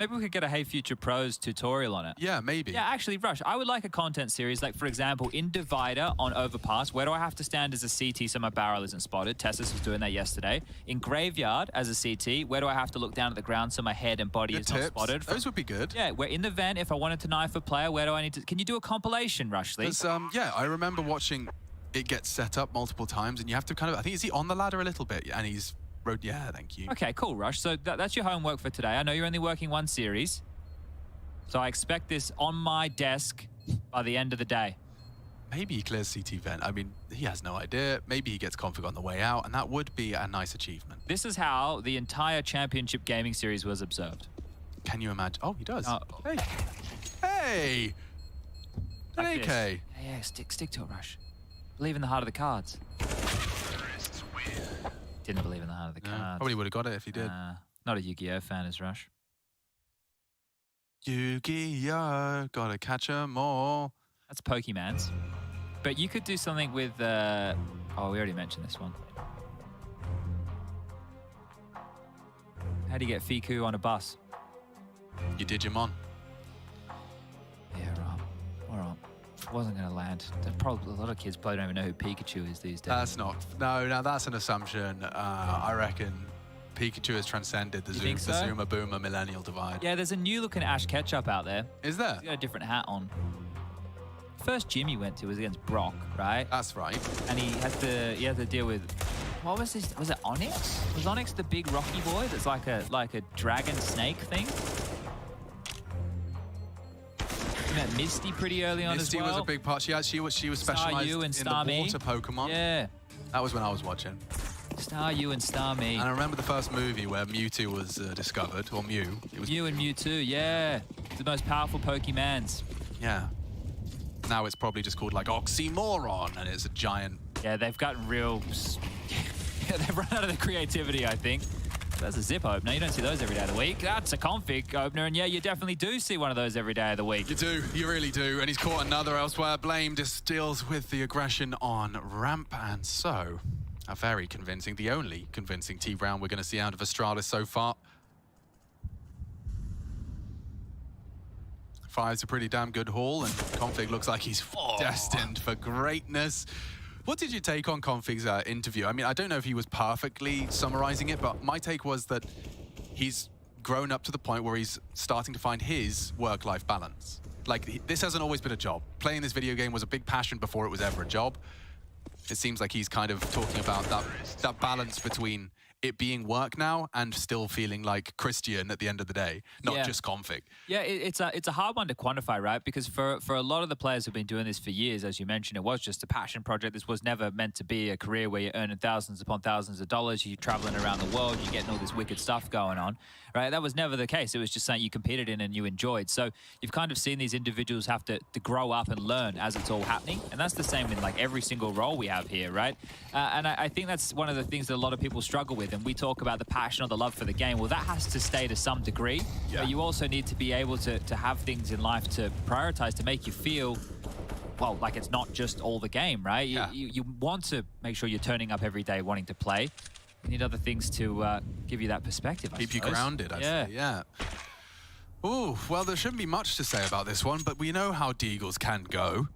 Maybe we could get a Hey Future Pros tutorial on it. Yeah, maybe. Yeah, actually, Rush, I would like a content series, like, for example, in Divider on Overpass, where do I have to stand as a CT so my barrel isn't spotted? Tessus was doing that yesterday. In Graveyard, as a CT, where do I have to look down at the ground so my head and body is not spotted? Those would be good. Yeah, where in the vent, if I wanted to knife a player, where do I need to... Can you do a compilation, Rushley? Yeah, I remember watching it get set up multiple times, and you have to kind of... I think, is he on the ladder a little bit? And he's... Yeah, thank you. Okay, cool, Rush. So that's your homework for today. I know you're only working 1 series. So I expect this on my desk by the end of the day. Maybe he clears CT vent. I mean, he has no idea. Maybe he gets config on the way out, and that would be a nice achievement. This is how the entire Championship Gaming Series was observed. Can you imagine? Oh, he does. Hey! Hey! Like AK! Yeah, stick to it, Rush. Believe in the heart of the cards. Didn't believe in the heart of the cards. Probably would have got it if he did. Not a Yu-Gi-Oh fan, is Rush. Yu-Gi-Oh! Gotta catch 'em all. That's Pokemon's. But you could do something with... oh, we already mentioned this one. How do you get Fiku on a bus? You Digimon. Yeah, right. All right. Wasn't going to land. There's probably a lot of kids probably don't even know who Pikachu is these days. That's not... No, that's an assumption. I reckon Pikachu has transcended the Zuma Boomer millennial divide. Yeah, there's a new looking Ash Ketchup out there. Is there? He's got a different hat on. First gym he went to was against Brock, right? That's right. And he had to deal with What was this? Was it Onyx? Was Onyx the big rocky boy that's like a dragon snake thing? You met Misty pretty early on Misty as well. was a big part. She was specialized Yu and in Star the Me. water Pokemon. Yeah. That was when I was watching. Star You and Star Me. And I remember the first movie where Mewtwo was discovered, or Mew. It was Mew and Mewtwo, yeah. The most powerful Pokemans. Yeah. Now it's probably just called like Oxymoron, and it's a giant. Yeah, they've gotten real... yeah, they've run out of the creativity, I think. That's a zip opener. You don't see those every day of the week. That's a config opener, and yeah, you definitely do see one of those every day of the week. You do, you really do. And he's caught another elsewhere. Blame just deals with the aggression on ramp, and so a very convincing, the only convincing T-round we're going to see out of Astralis so far. 5's a pretty damn good haul, and Config looks like he's destined for greatness. What did you take on Config's interview? I mean, I don't know if he was perfectly summarizing it, but my take was that he's grown up to the point where he's starting to find his work-life balance. Like, this hasn't always been a job. Playing this video game was a big passion before it was ever a job. It seems like he's kind of talking about that balance between it being work now and still feeling like Christian at the end of the day, not just Config. Yeah, it's a hard one to quantify, right? Because for a lot of the players who've been doing this for years, as you mentioned, it was just a passion project. This was never meant to be a career where you're earning thousands upon thousands of dollars, you're traveling around the world, you're getting all this wicked stuff going on, right? That was never the case. It was just something you competed in and you enjoyed. So you've kind of seen these individuals have to grow up and learn as it's all happening. And that's the same in like every single role we have here, right? And I think that's one of the things that a lot of people struggle with. And we talk about the passion or the love for the game. Well, that has to stay to some degree. Yeah. But you also need to be able to have things in life to prioritize, to make you feel, well, like it's not just all the game, right? Yeah. You want to make sure you're turning up every day wanting to play. You need other things to give you that perspective, I Keep you suppose. grounded, I'd say, yeah. Ooh, well, there shouldn't be much to say about this one, but we know how Deagles can go.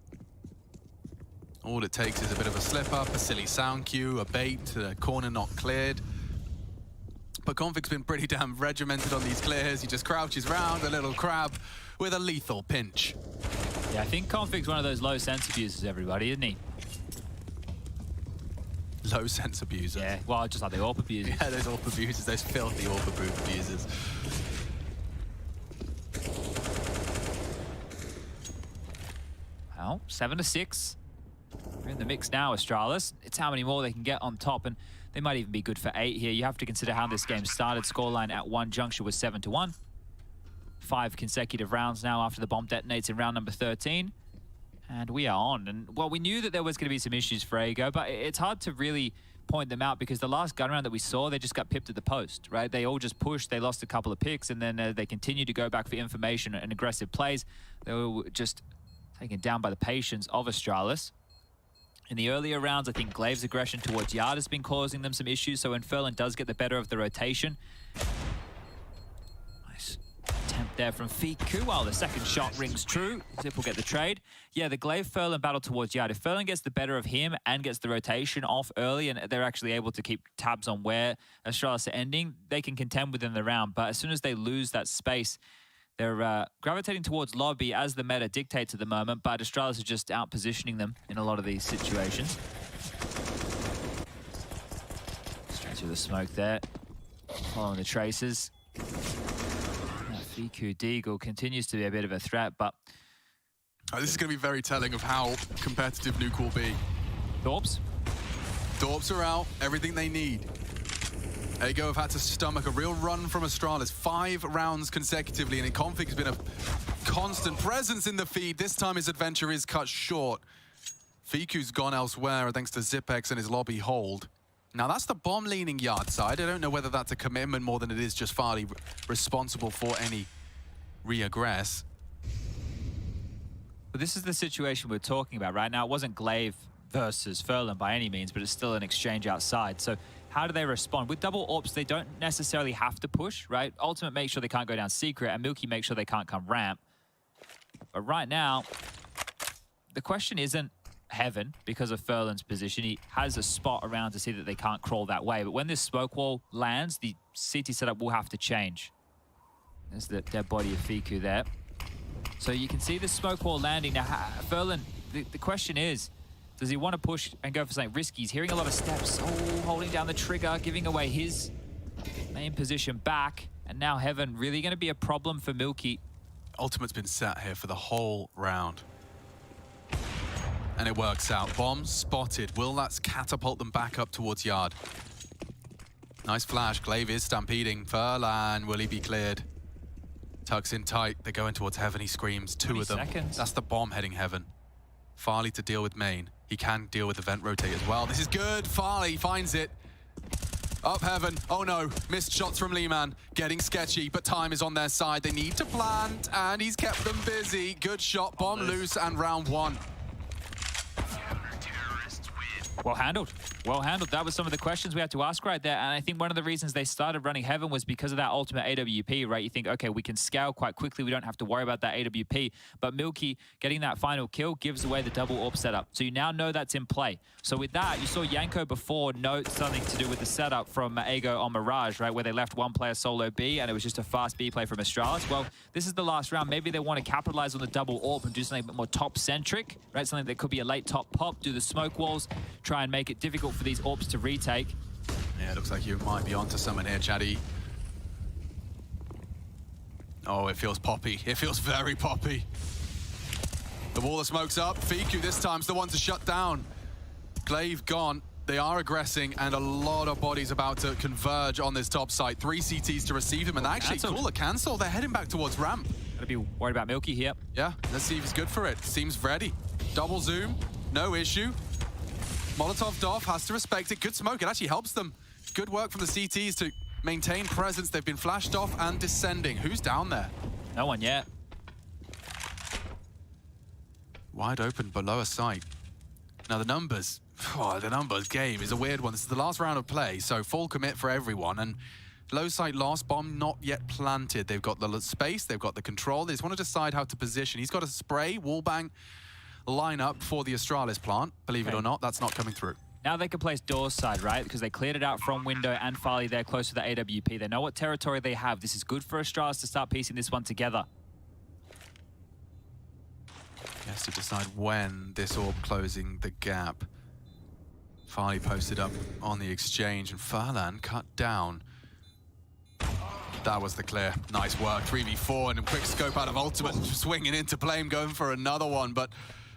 All it takes is a bit of a slip-up, a silly sound cue, a bait, a corner not cleared. But Config's been pretty damn regimented on these clears. He just crouches round, a little crab, with a lethal pinch. Yeah, I think Config's one of those low sense abusers, everybody, isn't he? Low sense abuser. Yeah, well, just like the AWP abusers. Yeah, those AWP abusers, those filthy AWP abusers. Well, 7-6. We're in the mix now, Astralis. It's how many more they can get on top, and they might even be good for 8 here. You have to consider how this game started. Scoreline at 1 juncture was 7-1. 5 consecutive rounds now after the bomb detonates in round number 13. And we are on. And, well, we knew that there was going to be some issues for Csgo, but it's hard to really point them out because the last gun round that we saw, they just got pipped at the post, right? They all just pushed. They lost a couple of picks, and then they continued to go back for information and aggressive plays. They were just taken down by the patience of Astralis. In the earlier rounds, I think Glaive's aggression towards Yard has been causing them some issues, so when Furlan does get the better of the rotation. Nice attempt there from Fiku, while the second shot rings true. Zip will get the trade. Yeah, the Glaive-Furlan battle towards Yard. If Furlan gets the better of him and gets the rotation off early, and they're actually able to keep tabs on where Astralis are ending, they can contend within the round. But as soon as they lose that space, they're gravitating towards lobby as the meta dictates at the moment, but Astralis are just out-positioning them in a lot of these situations. Straight through the smoke there, following the traces. Fiku Deagle continues to be a bit of a threat, but... This is going to be very telling of how competitive Nuke will be. Dorps? Dorps are out, everything they need. Csgo have had to stomach a real run from Astralis, 5 rounds consecutively, and Config has been a constant presence in the feed. This time his adventure is cut short. Fiku's gone elsewhere thanks to Zipex and his lobby hold. Now that's the bomb-leaning Yard side. I don't know whether that's a commitment more than it is just Farley responsible for any re-aggress. But this is the situation we're talking about right now. It wasn't Glaive versus Furlan by any means, but it's still an exchange outside. So how do they respond? With double AWPs, they don't necessarily have to push, right? Ultimate makes sure they can't go down secret, and Milky makes sure they can't come ramp. But right now, the question isn't Heaven because of Furlan's position. He has a spot around to see that they can't crawl that way. But when this smoke wall lands, the CT setup will have to change. There's the dead body of Fiku there. So you can see the smoke wall landing. Now, Furlan, the question is, Does he want to push and go for something risky? He's hearing a lot of steps. Oh, holding down the trigger, giving away his main position back. And now Heaven really going to be a problem for Milky. Ultimate's been sat here for the whole round. And it works out. Bomb spotted. Will that catapult them back up towards Yard? Nice flash. Glaive is stampeding. Furlan, will he be cleared? Tucks in tight. They're going towards Heaven. He screams. 2 of them. Seconds. That's the bomb heading Heaven. Farley to deal with main. He can deal with the vent rotate as well. This is good. Farley finds it. Up Heaven. Oh no. Missed shots from Lehman. Getting sketchy, but time is on their side. They need to plant, and he's kept them busy. Good shot. Bomb loose, and round 1. Well handled. Well handled. That was some of the questions we had to ask right there. And I think one of the reasons they started running Heaven was because of that ultimate AWP, right? You think, okay, we can scale quite quickly. We don't have to worry about that AWP. But Milky getting that final kill gives away the double AWP setup. So you now know that's in play. So with that, you saw Yanko before note something to do with the setup from Csgo on Mirage, right? Where they left one player solo B and it was just a fast B play from Astralis. Well, this is the last round. Maybe they want to capitalize on the double AWP and do something a bit more top-centric, right? Something that could be a late top pop, do the smoke walls, try and make it difficult for these AWPs to retake. Yeah, it looks like you might be onto someone here, Chatty. Oh, it feels poppy. It feels very poppy. The wall of smoke's up. Fiku this time's the one to shut down. Glaive gone. They are aggressing, and a lot of bodies about to converge on this top site. 3 CTs to receive him, and actually call a cancel. They're heading back towards ramp. Gotta be worried about Milky here. Yeah, let's see if he's good for it. Seems ready. Double zoom, no issue. Molotov Dov has to respect it. Good smoke, it actually helps them. Good work from the CTs to maintain presence. They've been flashed off and descending. Who's down there? No one yet. Wide open below a site. Now the numbers game is a weird one. This is the last round of play, so full commit for everyone. And low site lost, bomb not yet planted. They've got the space, they've got the control. They just want to decide how to position. He's got a spray, wallbang line up for the Astralis plant. Believe it or not, that's not coming through. Now they can place doors side, right? Because they cleared it out from window and Farley there close to the AWP. They know what territory they have. This is good for Astralis to start piecing this one together. He has to decide when this orb closing the gap. Farley posted up on the exchange, and Farlan cut down. That was the clear. Nice work. 3v4 and a quick scope out of ultimate, swinging into Blame, going for another one. But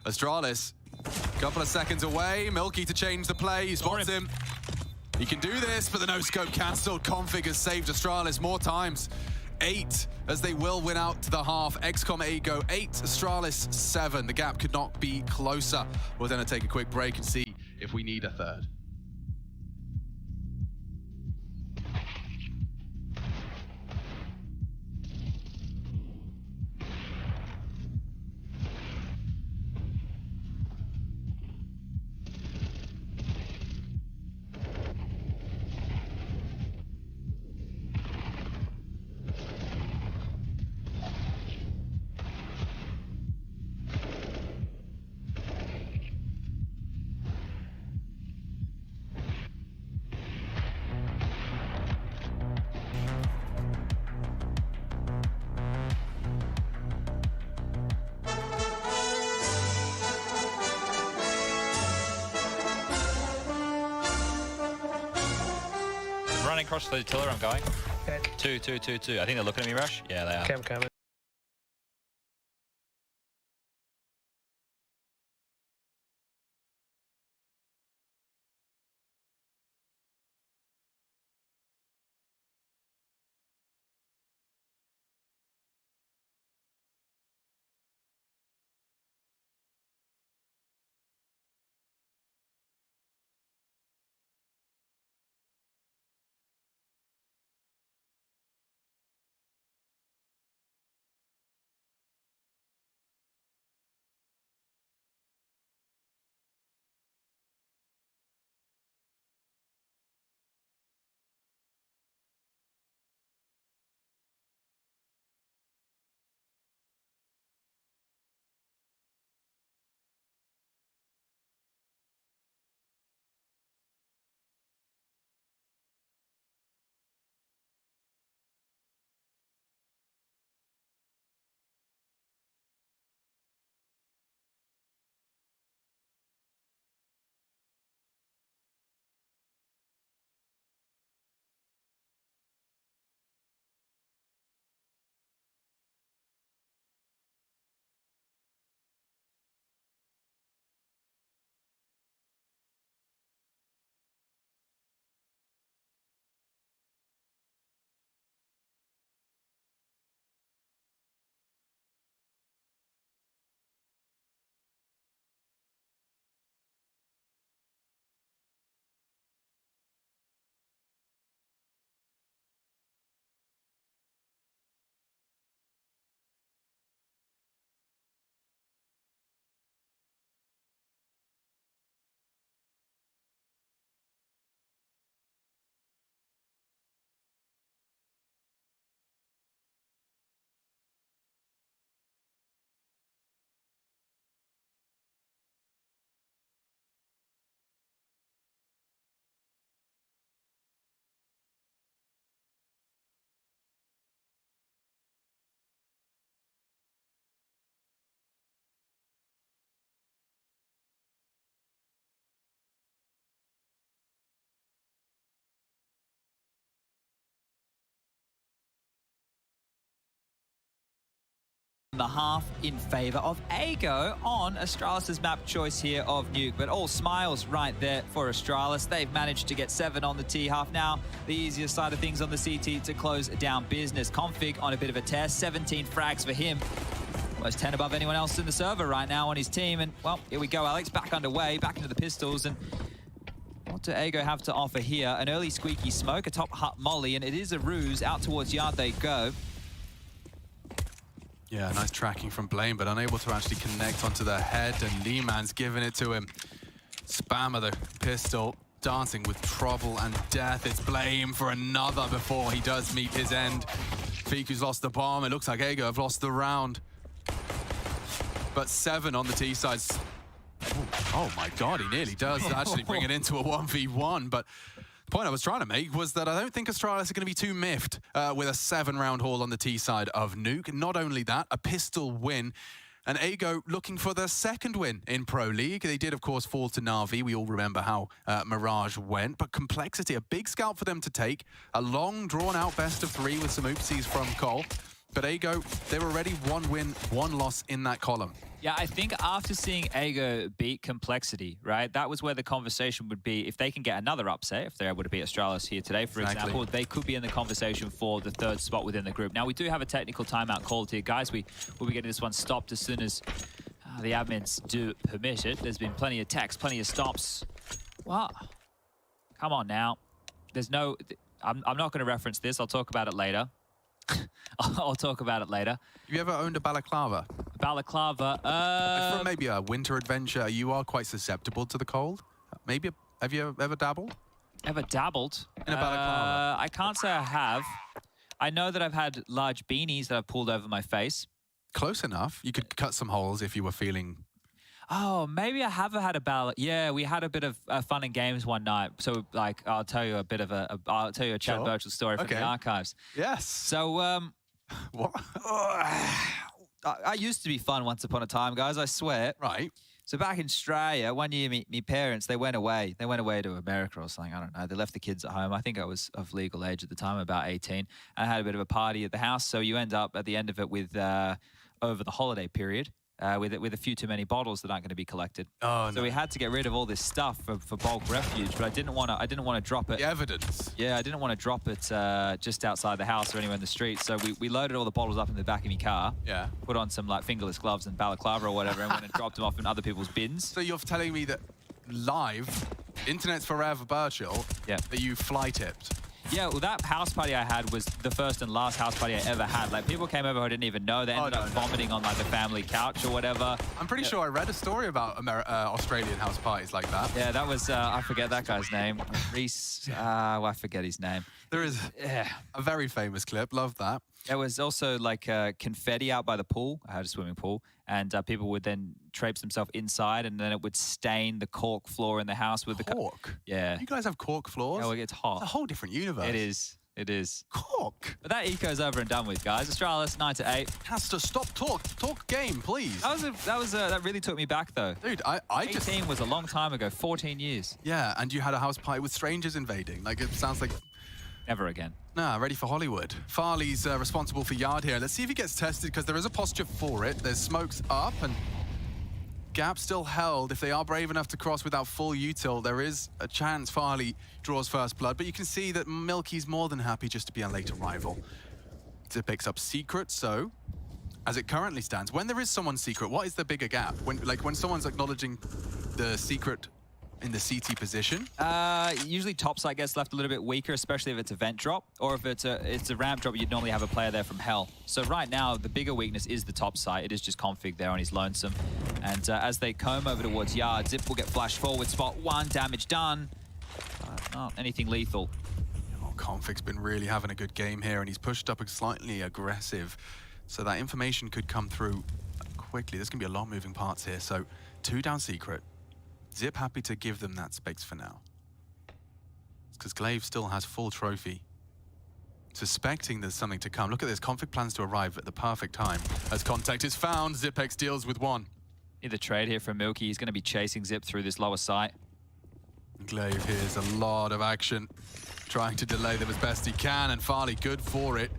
Astralis, a couple of seconds away. Milky to change the play. He spots him. He can do this, but the no-scope cancelled. Config has saved Astralis more times. 8, as they will win out to the half. XCOM 8 go 8, Astralis 7. The gap could not be closer. We're going to take a quick break and see if we need a third. Running across the tiller, I'm going. Okay. 2, 2, 2, 2. I think they're looking at me, Rush. Yeah, they are. Okay, I'm coming. the half in favor of Csgo on Astralis' map choice here of Nuke. But all smiles right there for Astralis. They've managed to get 7 on the T half. Now, the easier side of things on the CT to close down business. Config on a bit of a test, 17 frags for him. Almost 10 above anyone else in the server right now on his team. And, well, here we go, Alex, back underway, back into the pistols. And what do Csgo have to offer here? An early squeaky smoke, a top hut molly, and it is a ruse. Out towards Yard they go. Yeah, nice tracking from Blame, but unable to actually connect onto the head, and Lehman's giving it to him. Spam of the pistol, dancing with trouble and death. It's Blame for another before he does meet his end. Fiku's lost the bomb. It looks like Csgo have lost the round. But 7 on the T side. Oh my God, he nearly does actually bring it into a 1v1, but the point I was trying to make was that I don't think Astralis are going to be too miffed with a 7-round haul on the T side of Nuke. Not only that, a pistol win, and Csgo looking for their 2nd win in Pro League. They did, of course, fall to Na'Vi. We all remember how Mirage went, but Complexity, a big scalp for them to take. A long, drawn-out best of 3 with some oopsies from Cole. But Csgo, they're already 1 win, 1 loss in that column. Yeah, I think after seeing Csgo beat Complexity, right, that was where the conversation would be. If they can get another upset, if they're able to beat Astralis here today, for example, they could be in the conversation for the 3rd spot within the group. Now, we do have a technical timeout called here. Guys, we will be getting this one stopped as soon as the admins do permit it. There's been plenty of texts, plenty of stops. Well, come on now. There's no... I'm not going to reference this. I'll talk about it later. I'll talk about it later. Have you ever owned a balaclava? Balaclava. For maybe a winter adventure, you are quite susceptible to the cold. Maybe, have you ever dabbled? Ever dabbled? In a balaclava? I can't say I have. I know that I've had large beanies that I've pulled over my face. Close enough. You could cut some holes if you were feeling... Oh, maybe I have had a ball. Yeah, we had a bit of fun and games one night. So, like, I'll tell you a bit of I'll tell you a Chad Birchall story from the archives. Yes. So, what? I used to be fun once upon a time, guys. I swear. Right. So back in Australia, one year, me parents, they went away. They went away to America or something. I don't know. They left the kids at home. I think I was of legal age at the time, about 18. And I had a bit of a party at the house. So you end up at the end of it with over the holiday period. With a few too many bottles that aren't going to be collected. Oh, so we had to get rid of all this stuff for bulk refuge, but I didn't want to drop it. The evidence. Yeah, I didn't want to drop it just outside the house or anywhere in the street. So we loaded all the bottles up in the back of my car. Yeah. Put on some like fingerless gloves and balaclava or whatever, and went and dropped them off in other people's bins. So you're telling me that live, Internet's Forever Birchall, that you fly tipped? Yeah, well, that house party I had was the first and last house party I ever had. Like, people came over who I didn't even know. They ended up vomiting on, like, the family couch or whatever. I'm pretty sure I read a story about Australian house parties like that. Yeah, that was, I forget that guy's name. Reese, I forget his name. There is a very famous clip. Love that. There was also, like, confetti out by the pool. I had a swimming pool. And people would then traipse themselves inside, and then it would stain the cork floor in the house with cork? Yeah. You guys have cork floors? Oh, it gets hot. It's a whole different universe. It is. It is. Cork? But that eco's over and done with, guys. Astralis, 9-8. Has to stop talk. Talk game, please. That really took me back, though. Dude, 18 was a long time ago, 14 years. Yeah, and you had a house party with strangers invading. Like, it sounds like... Never again. Nah, ready for Hollywood. Farley's responsible for Yard here. Let's see if he gets tested, because there is a posture for it. There's smokes up, and gap still held. If they are brave enough to cross without full util, there is a chance Farley draws first blood. But you can see that Milky's more than happy just to be a late arrival. Zip picks up secret, so as it currently stands, when there is someone's secret, what is the bigger gap? When someone's acknowledging the secret in the CT position? Usually top side gets left a little bit weaker, especially if it's a vent drop, or if it's a ramp drop, you'd normally have a player there from hell. So right now, the bigger weakness is the top side. It is just config there on his lonesome. And as they comb over towards Yard, Zip will get flashed forward, spot 1, damage done. Not anything lethal. Oh, Config's been really having a good game here, and he's pushed up slightly aggressive. So that information could come through quickly. There's going to be a lot of moving parts here. So 2 down secret. Zip happy to give them that space for now. Because Glaive still has full trophy. Suspecting there's something to come. Look at this, Config plans to arrive at the perfect time. As contact is found, Zipex deals with 1. Need the trade here from Milky. He's going to be chasing Zip through this lower site. Glaive hears a lot of action, trying to delay them as best he can, and Farley good for it.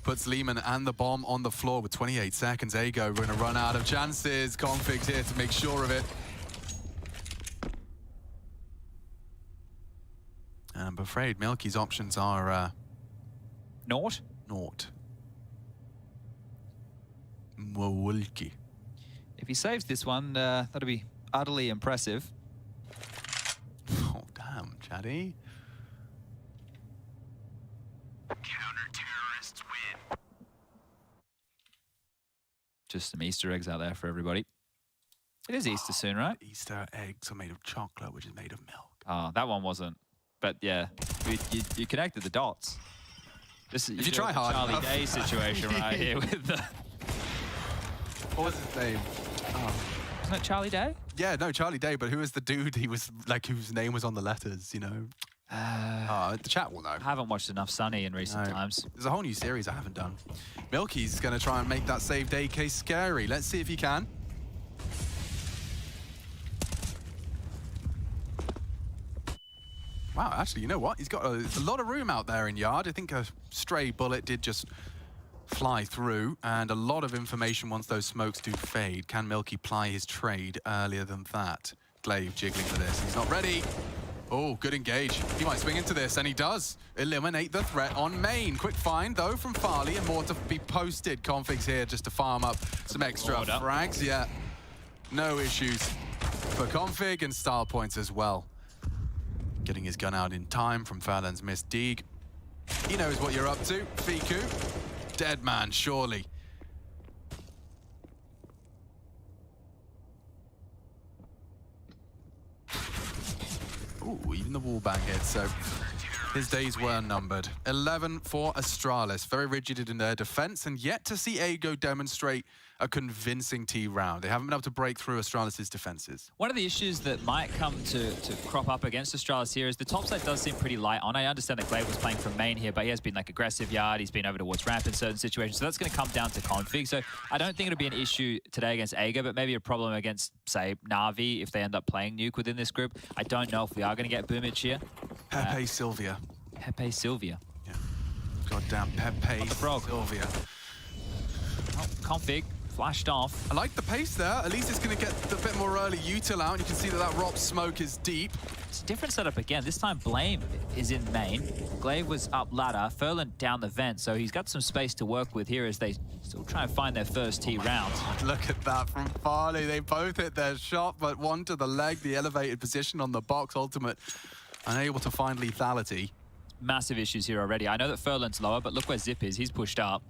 puts Lehman and the bomb on the floor with 28 seconds. Csgo going to run out of chances. Config's here to make sure of it. And I'm afraid Milky's options are Naught. naught. Mwulki. If he saves this one, that'll be utterly impressive. Oh, damn, Chatty. Counter-terrorists win. Just some Easter eggs out there for everybody. It is Easter soon, right? Easter eggs are made of chocolate, which is made of milk. Oh, that one wasn't. But yeah, you connected the dots. This is If you try hard Charlie enough. Day situation right here with the... What was his name? Oh. Isn't it Charlie Day? Yeah, no, Charlie Day, but who was the dude he was, like, whose name was on the letters, you know? The chat will know. I haven't watched enough Sunny in recent No. times. There's a whole new series I haven't done. Milky's going to try and make that saved AK scary. Let's see if he can. Wow, actually, you know what? He's got a lot of room out there in yard. I think a stray bullet did just fly through, and a lot of information once those smokes do fade. Can Milky ply his trade earlier than that? Glaive jiggling for this. He's not ready. Oh, good engage. He might swing into this, and he does. Eliminate the threat on main. Quick find, though, from Farley, and more to be posted. Config's here just to farm up some extra frags. Yeah, no issues for Config, and style points as well. Getting his gun out in time from Fallon's missed Deeg. He knows what you're up to, Fiku. Dead man, surely. Ooh, even the wall bang hit, so his days were numbered. 11 for Astralis, very rigid in their defense, and yet to see Csgo demonstrate a convincing T round. They haven't been able to break through Astralis' defenses. One of the issues that might come to crop up against Astralis here is the top side does seem pretty light on. I understand that Glaive was playing from main here, but he has been like aggressive yard. He's been over towards ramp in certain situations. So that's going to come down to config. So I don't think it'll be an issue today against Csgo, but maybe a problem against, say, Na'Vi if they end up playing Nuke within this group. I don't know if we are going to get Boomage here. Pepe Sylvia. Pepe Sylvia. Yeah. Goddamn Pepe the frog. Sylvia. Oh, config. Flashed off. I like the pace there. At least it's going to get a bit more early util out. And you can see that that ROP smoke is deep. It's a different setup again. This time Blame is in main. Glaive was up ladder. Furlan down the vent. So he's got some space to work with here as they still try and find their first T round. Look at that from Farley. They both hit their shot, but one to the leg. The elevated position on the box. Ultimate unable to find lethality. Massive issues here already. I know that Furlan's lower, but look where Zip is. He's pushed up.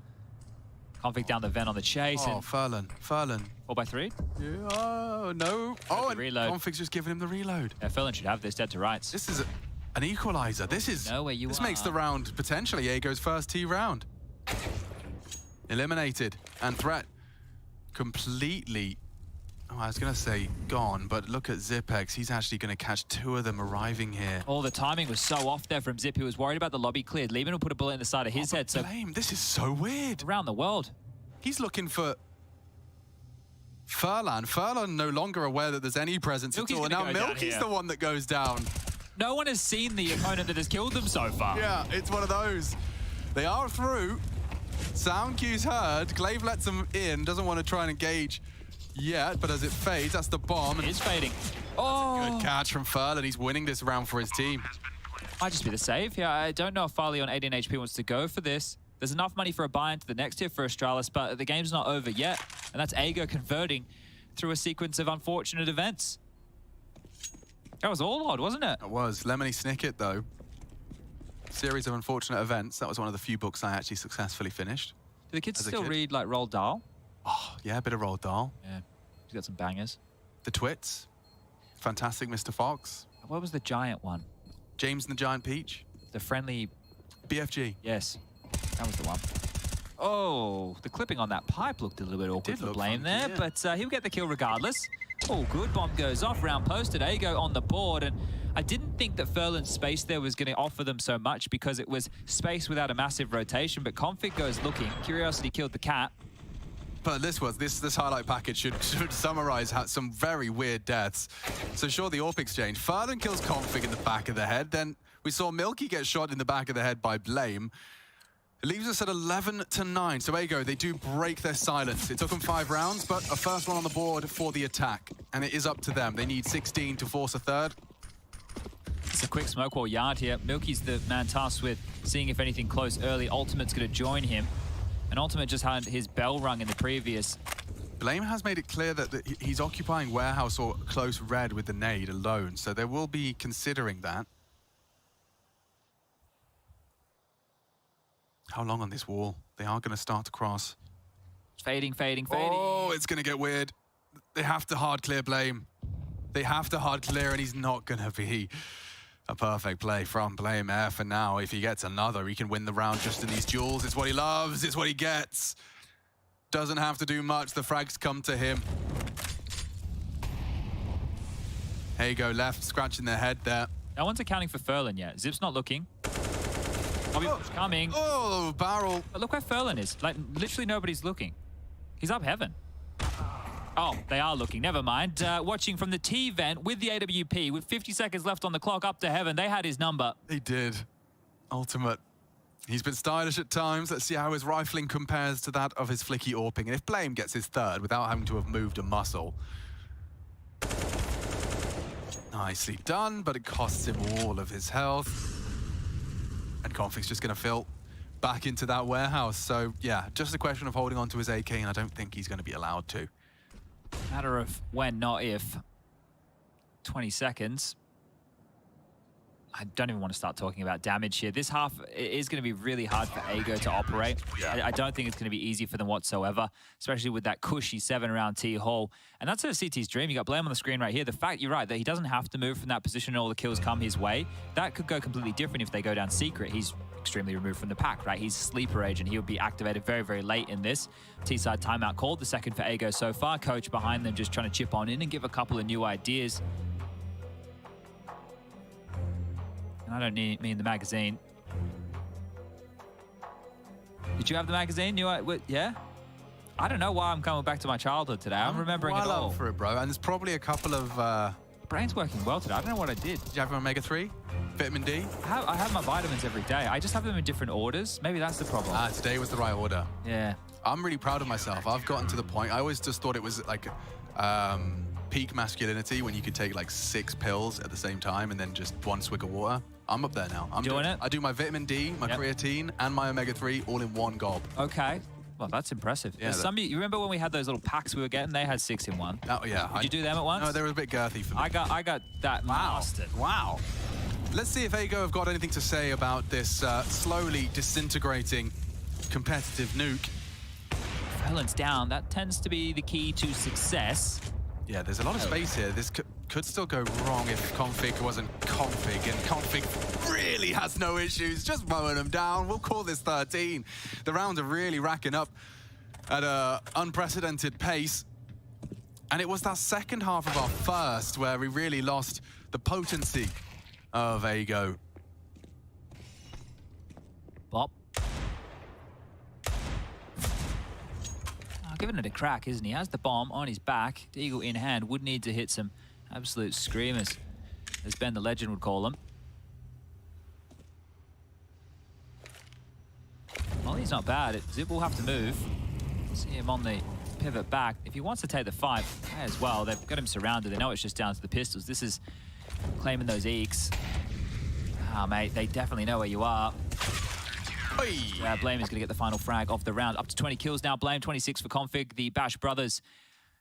Config down the vent on the chase. Oh, and Furlan. 4x3. Yeah, oh, no. Oh, and reload. Config's just giving him the reload. Yeah, Furlan should have this dead to rights. This is an equalizer. This is... Know where you this are. makes the round potentially Jaego's first T round. Eliminated. And threat completely... Oh, I was going to say gone, but look at Zipex. He's actually going to catch two of them arriving here. Oh, the timing was so off there from Zip. He was worried about the lobby cleared. Lehman will put a bullet in the side of his head. So Blame. This is so weird. around the world. He's looking for Furlan. Furlan no longer aware that there's any presence Milky's at all. And now gonna go down Milky's here. the one that goes down. No one has seen the opponent that has killed them so far. Yeah, it's one of those. They are through. Sound cue's heard. Glaive lets them in. Doesn't want to try and engage yet, but as it fades, that's the bomb. It is fading. Oh, Good catch from Furlan. He's winning this round for his team. might just be the save. Yeah, I don't know if Farley on 18 HP wants to go for this. There's enough money for a buy into the next tier for Astralis, but the game's not over yet. And that's Csgo converting through a sequence of unfortunate events. That was all odd, wasn't it? It was. Lemony Snicket, though. Series of unfortunate events. That was one of the few books I actually successfully finished. Do the kids As a still kid. read like Roald Dahl? Oh, yeah, a bit of Roald Dahl. Yeah, he's got some bangers. The Twits. Fantastic Mr. Fox. What was the giant one? James and the Giant Peach. The friendly... BFG. Yes, that was the one. Oh, the clipping on that pipe looked a little bit awkward did for look Blame funky, there, yeah. but he'll get the kill regardless. Oh, good. Bomb goes off. Round posted. Csgo on the board. And I didn't think that Furlan's space there was going to offer them so much because it was space without a massive rotation. But Config goes looking. Curiosity killed the cat. But this highlight package should summarize some very weird deaths. So sure, the AWP exchange. Furlan kills Config in the back of the head. Then we saw Milky get shot in the back of the head by Blame. It leaves us at 11-9. So Ego, they do break their silence. It took them 5 rounds, but a first one on the board for the attack. And it is up to them. They need 16 to force a third. It's a quick smoke wall yard here. Milky's the man tasked with seeing if anything close early. Ultimate's going to join him. And Ultimate just had his bell rung in the previous. Blame has made it clear that he's occupying warehouse or close red with the nade alone. So they will be considering that. How long on this wall? They are going to start to cross. Fading. Oh, it's going to get weird. They have to hard clear Blame. They have to hard clear, and he's not going to be a perfect play from Blame F. And now, if he gets another, he can win the round just in these duels. It's what he loves. It's what he gets. Doesn't have to do much. The frags come to him. Here you go, left, scratching their head there. No one's accounting for Furlan yet. Zip's not looking. Bobby's coming. Oh, barrel. But look where Furlan is. Like, literally nobody's looking. He's up heaven. Oh, they are looking. Never mind. Watching from the T-vent with the AWP, with 50 seconds left on the clock, up to heaven. They had his number. They did. Ultimate. He's been stylish at times. Let's see how his rifling compares to that of his flicky AWPing. And if Blame gets his third without having to have moved a muscle. Nicely done, but it costs him all of his health. And Config's just going to fill back into that warehouse. So, yeah, just a question of holding on to his AK, and I don't think he's going to be allowed to. Matter of when, not if. 20 seconds. I don't even want to start talking about damage here. This half is going to be really hard for Ego to operate. Yeah. I don't think it's going to be easy for them whatsoever, especially with that cushy 7-round T-Hall. And that's a CT's dream. You got Blame on the screen right here. The fact, you're right, that he doesn't have to move from that position and all the kills come his way. That could go completely different if they go down secret. He's extremely removed from the pack, right? He's sleeper agent. He'll be activated very, very late in this. T-side timeout called, the second for Ego so far. Coach behind them just trying to chip on in and give a couple of new ideas. And I don't mean the magazine. Did you have the magazine? Yeah? I don't know why I'm coming back to my childhood today. I'm remembering it all. Up for it, bro. And there's probably a couple of... Brain's working well today. I don't know what I did. Did you have omega-3? Vitamin D? I have my vitamins every day. I just have them in different orders. Maybe that's the problem. Today was the right order. Yeah. I'm really proud of myself. I've gotten to the point. I always just thought it was like peak masculinity when you could take like 6 pills at the same time and then just 1 swig of water. I'm up there now. I'm doing it? I do my vitamin D, my creatine, and my omega-3 all in one gob. Okay. Well, that's impressive. Yeah, you remember when we had those little packs we were getting? They had 6 in one. Oh, yeah. Did you do them at once? No, they were a bit girthy for me. I got that mastered. Wow. Let's see if Ego have got anything to say about this slowly disintegrating competitive nuke. Furlan's down. That tends to be the key to success. Yeah, there's a lot of space here. This could still go wrong if Config wasn't Config, and Config really has no issues, just mowing them down. We'll call this 13. The rounds are really racking up at an unprecedented pace. And it was that second half of our first where we really lost the potency of Ego. Bop. Giving it a crack, isn't he? Has the bomb on his back. Deagle in hand. Would need to hit some absolute screamers, as Ben the Legend would call them. Well, he's not bad. Zip will have to move. See him on the pivot back. If he wants to take the fight, may as well. They've got him surrounded. They know it's just down to the pistols. This is claiming those eeks. Ah, mate, they definitely know where you are. Yeah, Blame is going to get the final frag of the round. Up to 20 kills now. Blame, 26 for Config. The Bash brothers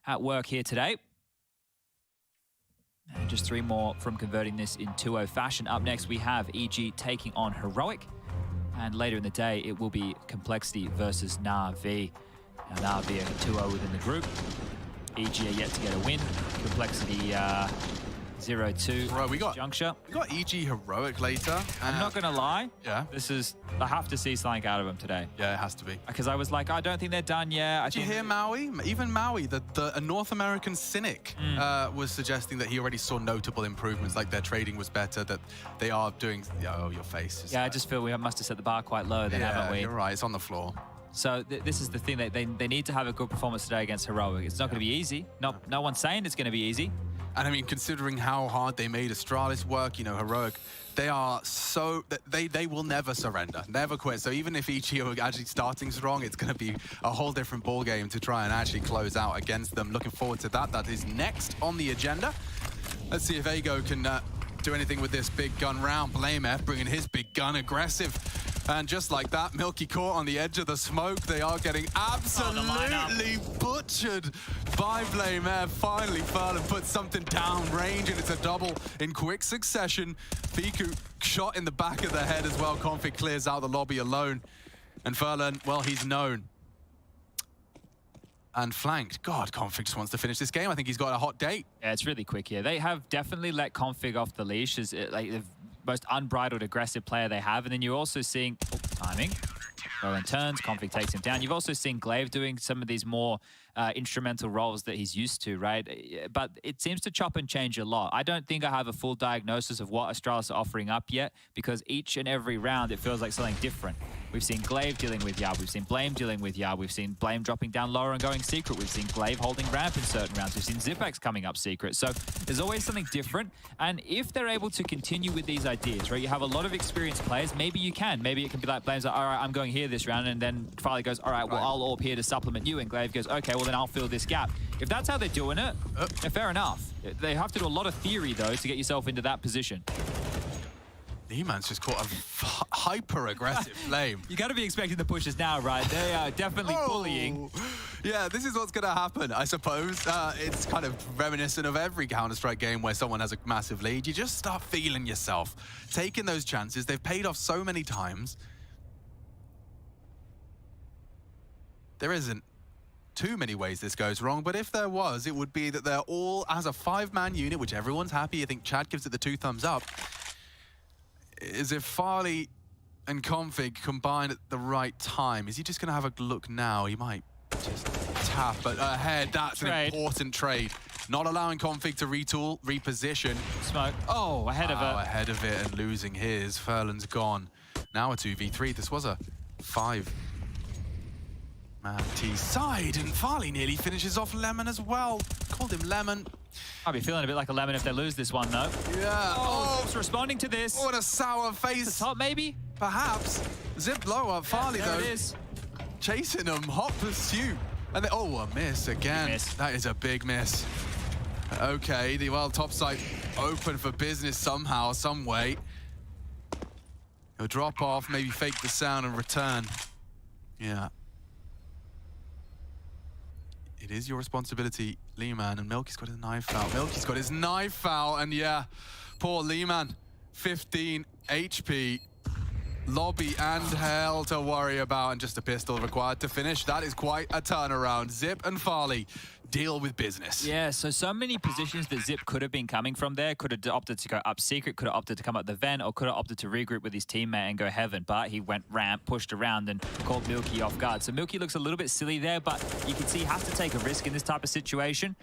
at work here today. And just 3 more from converting this in 2-0 fashion. Up next, we have EG taking on Heroic. And later in the day, it will be Complexity versus Na'Vi. Now, Na'Vi are 2-0 within the group. EG are yet to get a win. Complexity 0-2. Bro, we got juncture. We got EG Heroic later. I'm not gonna lie. Yeah. I have to see something out of him today. Yeah, it has to be. Because I was like, I don't think they're done yet. Did you hear Maui? Even Maui, a North American cynic, was suggesting that he already saw notable improvements, like their trading was better, that they are doing. Oh, your face. Yeah, I just feel we must have set the bar quite low then, haven't we? You're right. It's on the floor. So this is the thing, that they need to have a good performance today against Heroic. It's not going to be easy. No one's saying it's going to be easy. And I mean, considering how hard they made Astralis work, you know, Heroic, they are so, they will never surrender, never quit. So even if EGO are actually starting strong, it's going to be a whole different ball game to try and actually close out against them. Looking forward to that. That is next on the agenda. Let's see if Csgo can do anything with this big gun round. BlameF bringing his big gun, aggressive. And just like that, Milky caught on the edge of the smoke. They are getting absolutely butchered by BlameF. Finally, Furlan puts something down range, and it's a double in quick succession. Fiku shot in the back of the head as well. Config clears out the lobby alone. And Furlan, well, he's known. And flanked. God, Config just wants to finish this game. I think he's got a hot date. Yeah, it's really quick here. They have definitely let Config off the leash as like the most unbridled aggressive player they have. And then you're also seeing timing. Rowan turns, Config takes him down. You've also seen Glaive doing some of these more instrumental roles that he's used to, right? But it seems to chop and change a lot. I don't think I have a full diagnosis of what Astralis are offering up yet, because each and every round it feels like something different. We've seen Glaive dealing with Yard, we've seen Blame dealing with Yard, we've seen Blame dropping down lower and going secret, we've seen Glaive holding ramp in certain rounds, we've seen Zipex coming up secret. So there's always something different, and if they're able to continue with these ideas, right, you have a lot of experienced players, maybe you can. Maybe it can be like Blame's like, all right, I'm going here this round, and then Farley goes, all right, well, I'll AWP here to supplement you, and Glaive goes, okay, well, then I'll fill this gap. If that's how they're doing it, fair enough. They have to do a lot of theory, though, to get yourself into that position. Neeman's just caught a hyper-aggressive Flame. You got to be expecting the pushes now, right? They are definitely bullying. Yeah, this is what's going to happen, I suppose. It's kind of reminiscent of every Counter-Strike game where someone has a massive lead. You just start feeling yourself, taking those chances. They've paid off so many times. There isn't too many ways this goes wrong, but if there was, it would be that they're all as a 5-man unit, which everyone's happy. I think Chad gives it the 2 thumbs up. Is if Farley and Config combine at the right time, is he just going to have a look now? He might just tap, but ahead, that's an important trade. Not allowing Config to retool, reposition. Smoke. Oh, ahead of it. Ahead of it and losing his. Furlan's gone. Now a 2v3. This was a 5-man T side, and Farley nearly finishes off Lemon as well. Called him Lemon. I'll be feeling a bit like a Lemon if they lose this one, though. Yeah. Oh, it's responding to this. What a sour face. The top, maybe? Perhaps. Zip lower. Farley, there though. It is. Chasing them. Hot pursuit. And then, oh, a miss again. Miss. That is a big miss. Okay, the top side open for business somehow, some way. He'll drop off, maybe fake the sound and return. Yeah. It is your responsibility, Leeman, and Milky's got his knife out. Milky's got his knife out, and yeah, poor Leeman, 15 HP. Lobby and hell to worry about, and just a pistol required to finish. That is quite a turnaround. Zip and Farley deal with business. Yeah, so many positions that Zip could have been coming from there. Could have opted to go up secret, could have opted to come up the vent, or could have opted to regroup with his teammate and go heaven. But he went ramp, pushed around, and caught Milky off guard. So Milky looks a little bit silly there, but you can see he has to take a risk in this type of situation.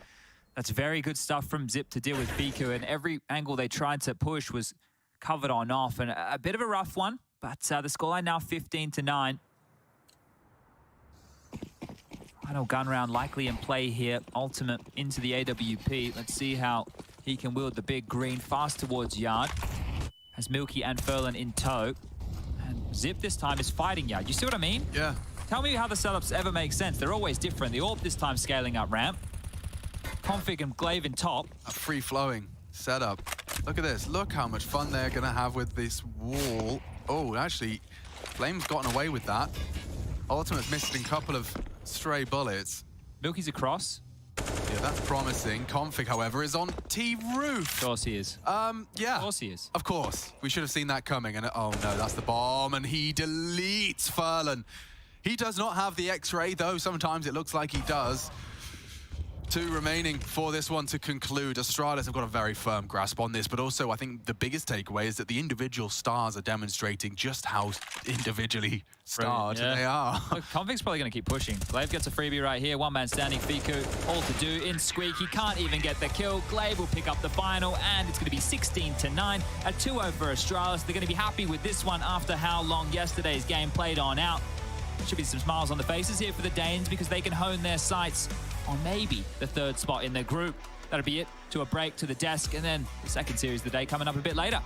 That's very good stuff from Zip to deal with Fiku, and every angle they tried to push was covered on off, and a bit of a rough one. But the scoreline now 15-9. Final gun round likely in play here. Ultimate into the AWP. Let's see how he can wield the big green fast towards Yard. Has Milky and Furlan in tow. And Zip this time is fighting Yard. You see what I mean? Yeah. Tell me how the setups ever make sense. They're always different. The AWP this time scaling up ramp. Config and Glaive in top. A free-flowing setup. Look at this. Look how much fun they're going to have with this wall. Oh, actually, Flame's gotten away with that. Ultimate's missed a couple of stray bullets. Milky's across. Yeah, that's promising. Config, however, is on T-roof. Of course he is. Yeah. Of course he is. Of course. We should have seen that coming. And oh no, that's the bomb. And he deletes Furlan. He does not have the X-ray, though. Sometimes it looks like he does. 2 remaining for this one to conclude. Astralis have got a very firm grasp on this, but also I think the biggest takeaway is that the individual stars are demonstrating just how individually starred they are. Look, Config's probably going to keep pushing. Glaive gets a freebie right here. 1-man standing. Fiku, all to do in Squeak. He can't even get the kill. Glaive will pick up the final, and it's going to be 16-9. A 2-0 for Astralis. They're going to be happy with this one after how long yesterday's game played on out. There should be some smiles on the faces here for the Danes because they can hone their sights on maybe the 3rd spot in their group. That'll be it. To a break, to the desk, and then the second series of the day coming up a bit later.